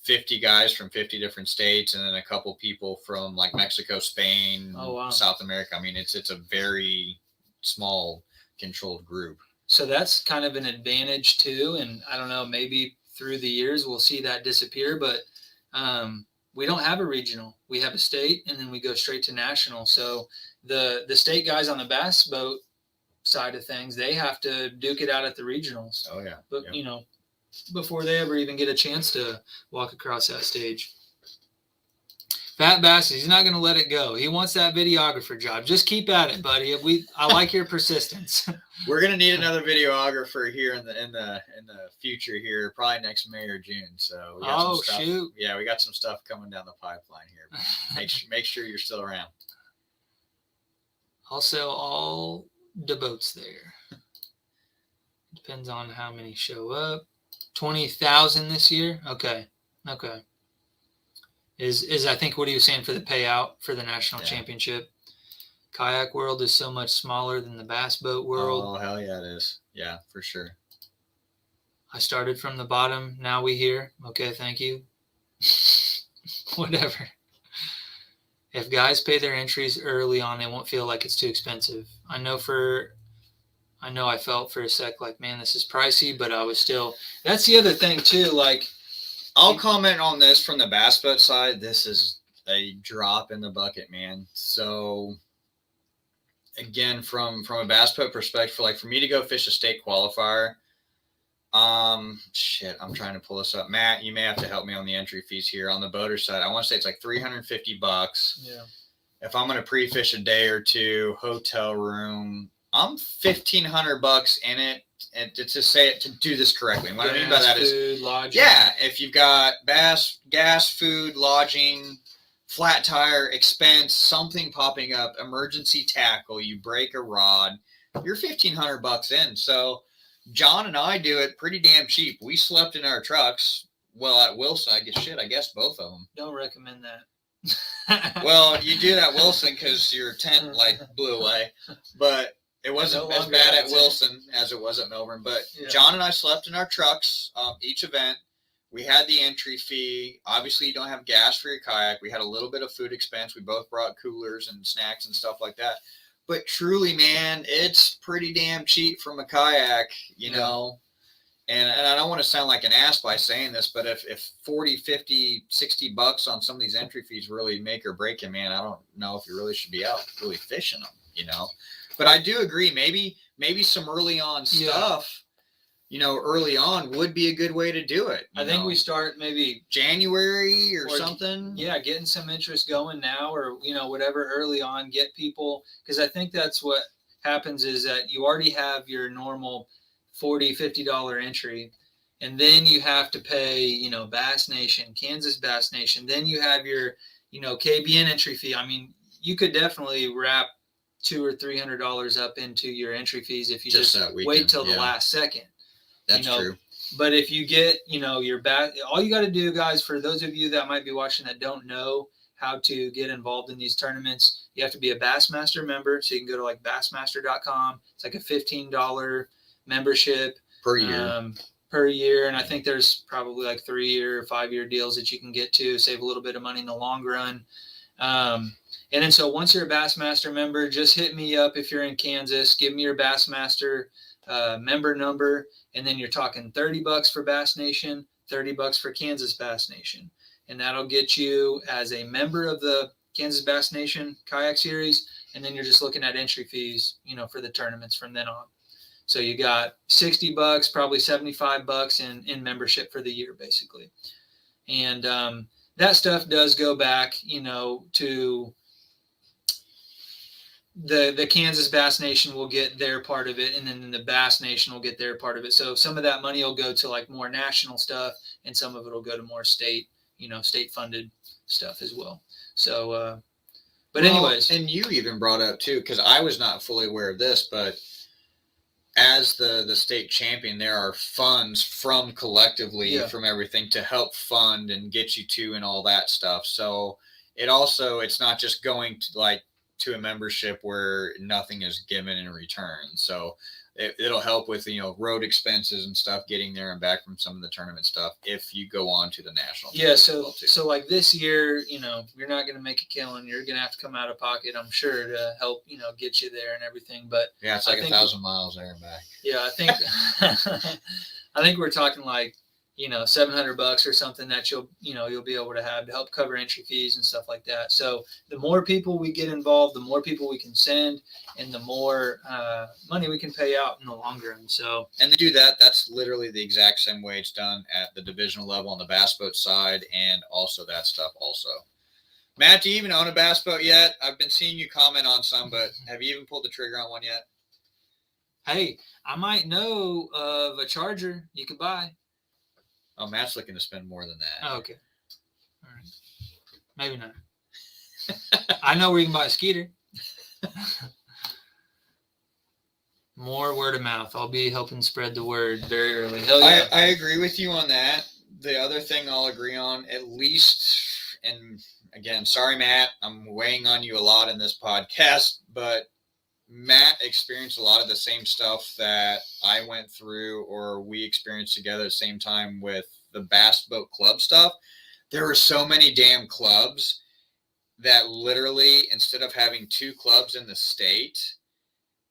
S2: 50 guys from 50 different states, and then a couple people from like Mexico, Spain, South America. I mean, it's a very small controlled group. So
S1: that's kind of an advantage too. And I don't know, maybe through the years we'll see that disappear, but we don't have a regional. We have a state, and then we go straight to national. So the state guys on the bass boat side of things, they have to duke it out at the regionals.
S2: Oh yeah.
S1: But before they ever even get a chance to walk across that stage. Fat Bass, he's not going to let it go. He wants that videographer job. Just keep at it, buddy. I like your persistence.
S2: We're going to need another videographer here in the future here, probably next May or June. So we got some stuff. Shoot. Yeah, we got some stuff coming down the pipeline here. Make sure you're still around.
S1: I'll sell all the boats there. Depends on how many show up. 20,000 this year. Okay. Is I think what he was saying for the payout for the national championship. Kayak world is so much smaller than the bass boat world.
S2: Oh, hell yeah, it is. Yeah, for sure.
S1: I started from the bottom. Now we here. Okay, thank you. Whatever. If guys pay their entries early on, they won't feel like it's too expensive. I know I felt for a sec like, man, this is pricey, but I was still. That's the other thing too. Like,
S2: I'll comment on this from the bass boat side. This is a drop in the bucket, man. So again, from a bass boat perspective, like for me to go fish a state qualifier, I'm trying to pull this up. Matt, you may have to help me on the entry fees here. On the boater side, I want to say it's like $350.
S1: Yeah.
S2: If I'm going to pre-fish a day or two, hotel room, I'm $1,500 in it. And to do this correctly. And what I mean by that is,
S1: lodging.
S2: Yeah, if you've got bass, gas, food, lodging, flat tire, expense, something popping up, emergency tackle, you break a rod, you're $1,500 in. So John and I do it pretty damn cheap. We slept in our trucks. Well, at Wilson, I guess both of them.
S1: Don't recommend that.
S2: Well, you do that Wilson because your tent blew away, but it wasn't as bad at Wilson as it was at Melvern. But yeah. John and I slept in our trucks each event. we had the entry fee. Obviously, you don't have gas for your kayak. We had a little bit of food expense. We both brought coolers and snacks and stuff like that. But truly, man, it's pretty damn cheap from a kayak, you know. And I don't want to sound like an ass by saying this, but if 40, 50, 60 bucks on some of these entry fees really make or break you, man, I don't know if you really should be out really fishing them, you know. But I do agree, maybe some early on stuff, you know, early on would be a good way to do it.
S1: I think we start maybe
S2: January or something.
S1: Yeah, getting some interest going now, or, you know, whatever early on, get people, because I think that's what happens is that you already have your normal $40, $50 entry, and then you have to pay, you know, Bass Nation, Kansas Bass Nation, then you have your, you know, KBN entry fee. I mean, you could definitely wrap $200 or $300 up into your entry fees if you just wait till the last second.
S2: That's true.
S1: But if you get, you know, your bass, all you got to do, guys, for those of you that might be watching that don't know how to get involved in these tournaments, you have to be a Bassmaster member. So you can go to like bassmaster.com. It's like a $15 membership
S2: per year.
S1: And I think there's probably like 3-year or 5-year deals that you can get to save a little bit of money in the long run. And then so once you're a Bassmaster member, just hit me up if you're in Kansas. Give me your Bassmaster member number, and then you're talking $30 for Bass Nation, $30 for Kansas Bass Nation, and that'll get you as a member of the Kansas Bass Nation Kayak Series. And then you're just looking at entry fees, you know, for the tournaments from then on. So you got $60, probably $75 in membership for the year, basically. And that stuff does go back, you know, to the Kansas Bass Nation will get their part of it, and then the Bass Nation will get their part of it. So some of that money will go to like more national stuff, and some of it will go to more state, you know, state funded stuff as well. So, but anyways.
S2: And you even brought up too, because I was not fully aware of this, but as the state champion, there are funds from collectively from everything to help fund and get you to and all that stuff. So it's not just going to like to a membership where nothing is given in return. So it'll help with, you know, road expenses and stuff, getting there and back from some of the tournament stuff if you go on to the national.
S1: Yeah. So like this year, you know, you're not going to make a killing. You're going to have to come out of pocket, I'm sure, to help, you know, get you there and everything. But
S2: yeah, it's like 1,000 miles there and back.
S1: Yeah, I think I think we're talking like, you know, $700 or something that you'll be able to have to help cover entry fees and stuff like that. So the more people we get involved, the more people we can send, and the more money we can pay out in the long run. So,
S2: and they do that. That's literally the exact same way it's done at the divisional level on the bass boat side, and also that stuff also. Matt, do you even own a bass boat yet? I've been seeing you comment on some, but have you even pulled the trigger on one yet?
S1: Hey, I might know of a charger you could buy.
S2: Oh, Matt's looking to spend more than that.
S1: Oh, okay. All right. Maybe not. I know where you can buy a skeeter. More word of mouth. I'll be helping spread the word very early. Hell yeah.
S2: I agree with you on that. The other thing I'll agree on, at least, and again, sorry, Matt, I'm weighing on you a lot in this podcast, but Matt experienced a lot of the same stuff that I went through or we experienced together at the same time with the Bass Boat Club stuff. There were so many damn clubs that literally, instead of having 2 clubs in the state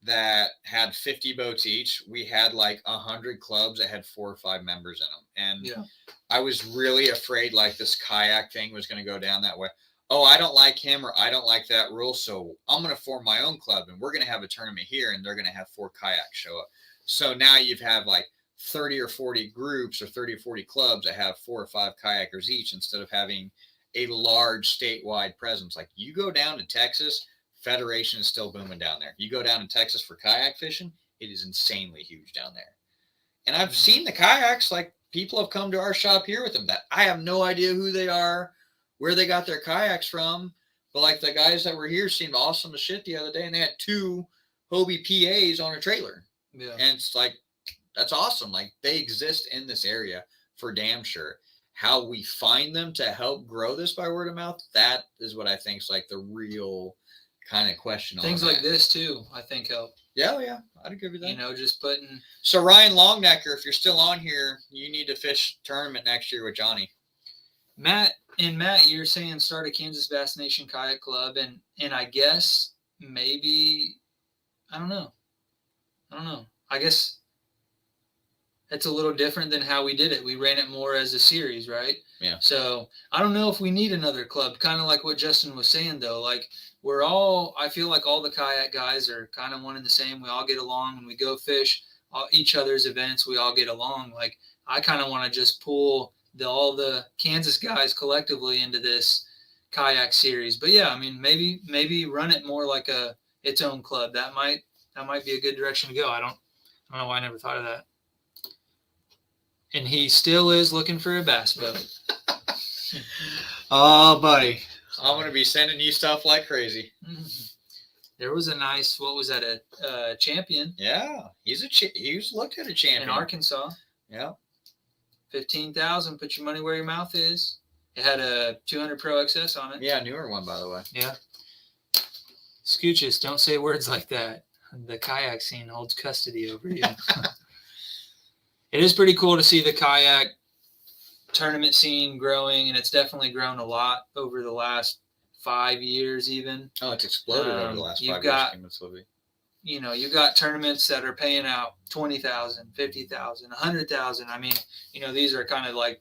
S2: that had 50 boats each, we had like 100 clubs that had 4 or 5 members in them. And I was really afraid like this kayak thing was going to go down that way. Oh, I don't like him or I don't like that rule, so I'm going to form my own club and we're going to have a tournament here and they're going to have 4 kayaks show up. So now you've had like 30 or 40 groups or 30 or 40 clubs that have 4 or 5 kayakers each instead of having a large statewide presence. Like you go down to Texas, Federation is still booming down there. You go down to Texas for kayak fishing, it is insanely huge down there. And I've seen the kayaks, like people have come to our shop here with them that I have no idea who they are, where they got their kayaks from, but like the guys that were here seemed awesome as shit the other day, and they had 2 Hobie PAs on a trailer. Yeah, and it's like that's awesome. Like they exist in this area for damn sure. How we find them to help grow this by word of mouth, that is what I think is like the real kind of question.
S1: Things like this too, I think help.
S2: Yeah, I'd agree with that.
S1: You know, just putting.
S2: So Ryan Longnecker, if you're still on here, you need to fish tournament next year with Johnny.
S1: Matt, you're saying start a Kansas Bass Nation Kayak Club, and I guess maybe I don't know. I guess it's a little different than how we did it. We ran it more as a series, right?
S2: Yeah.
S1: So I don't know if we need another club. Kind of like what Justin was saying, though. Like I feel like all the kayak guys are kind of one and the same. We all get along when we go fish each other's events. We all get along. Like I kind of want to just pull all the Kansas guys collectively into this kayak series. But yeah, I mean, maybe run it more like its own club. That might be a good direction to go. I don't know why I never thought of that. And he still is looking for a bass boat.
S2: Oh, buddy. I'm going to be sending you stuff like crazy.
S1: There was a nice, what was that, a champion?
S2: Yeah, he's looked at a champion.
S1: In Arkansas.
S2: Yeah.
S1: 15,000, put your money where your mouth is. It had a 200 Pro XS on it.
S2: Yeah, newer one, by the way.
S1: Yeah. Scooches, don't say words like that. The kayak scene holds custody over you. It is pretty cool to see the kayak tournament scene growing, and it's definitely grown a lot over the last 5 years even.
S2: Oh, it's exploded over the last 5 years.
S1: You've got tournaments that are paying out 20,000, 50,000, 100,000. I mean, these are kind of like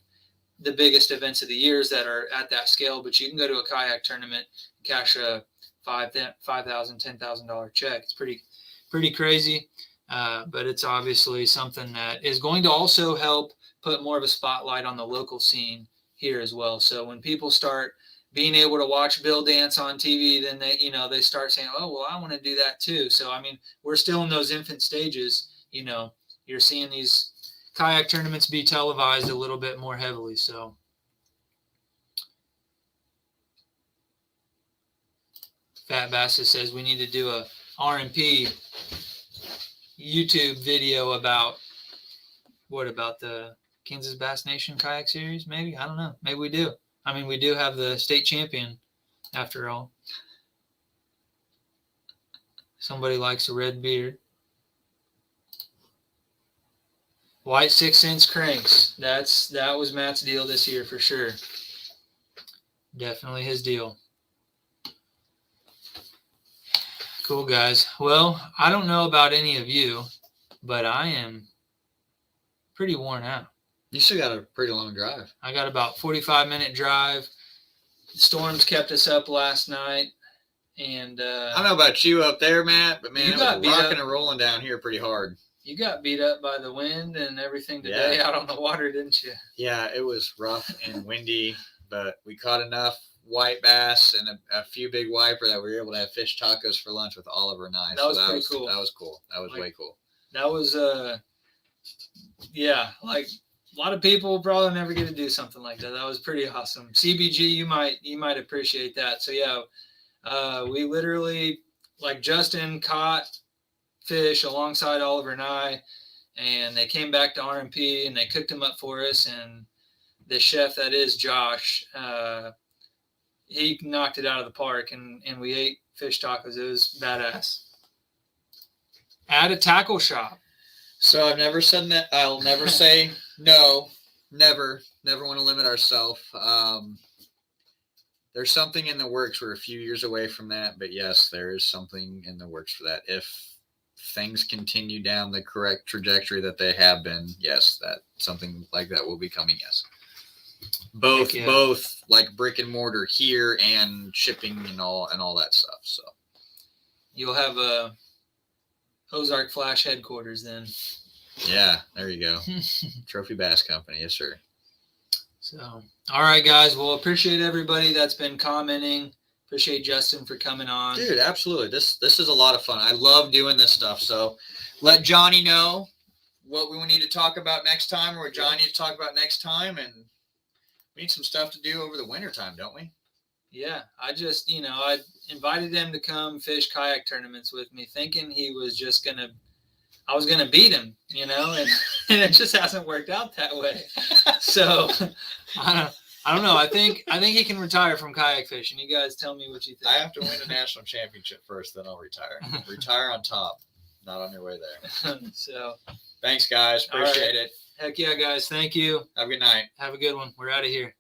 S1: the biggest events of the years that are at that scale, but you can go to a kayak tournament, cash a $5,000, $10,000 check. It's pretty crazy. But it's obviously something that is going to also help put more of a spotlight on the local scene here as well. So when people start being able to watch Bill dance on TV, then they start saying, oh, well, I want to do that too. So, I mean, we're still in those infant stages. You're seeing these kayak tournaments be televised a little bit more heavily. So Fat Bassa says we need to do a R&P YouTube video about the Kansas Bass Nation Kayak Series, maybe? I don't know. Maybe we do. I mean, we do have the state champion after all. Somebody likes a red beard. White 6-inch cranks. That was Matt's deal this year for sure. Definitely his deal. Cool, guys. Well, I don't know about any of you, but I am pretty worn out.
S2: You still got a pretty long drive.
S1: I got about 45-minute drive. The storms kept us up last night. And
S2: I don't know about you up there, Matt, but man, it was rocking and rolling down here pretty hard.
S1: You got beat up by the wind and everything today out on the water, didn't you?
S2: Yeah, it was rough and windy, but we caught enough white bass and a few big wiper that we were able to have fish tacos for lunch with Oliver and I.
S1: That was pretty cool.
S2: That was cool. That was way cool.
S1: That was like a lot of people probably never get to do something like that. That was pretty awesome. CBG, you might appreciate that. So yeah, we literally, like, Justin caught fish alongside Oliver and I, and they came back to R&P and they cooked them up for us. And the chef that is Josh, he knocked it out of the park, and we ate fish tacos. It was badass. At a tackle shop.
S2: So I've never said that. I'll never say no. Never want to limit ourselves. There's something in the works. We're a few years away from that, but yes, there is something in the works for that. If things continue down the correct trajectory that they have been, yes, that something like that will be coming. Yes. Both like brick and mortar here and shipping and all that stuff. So
S1: you'll have a Ozark Flash headquarters then.
S2: Yeah, there you go. Trophy Bass Company, yes sir.
S1: So, all right, guys. Well, appreciate everybody that's been commenting. Appreciate Justin for coming on.
S2: Dude, absolutely. This is a lot of fun. I love doing this stuff. So let Johnny know what we need to talk about next time, or what Johnny needs to talk about next time, and we need some stuff to do over the winter time, don't we?
S1: Yeah, I just, I invited him to come fish kayak tournaments with me, thinking he was I was gonna beat him, and it just hasn't worked out that way. So I don't know. I think he can retire from kayak fishing. You guys tell me what you think.
S2: I have to win a national championship first, then I'll retire. Retire on top. not on your way there.
S1: So,
S2: Thanks, guys.
S1: All right.
S2: Appreciate it.
S1: heck yeah, guys. Thank you.
S2: Have a good night.
S1: Have a good one. We're out of here.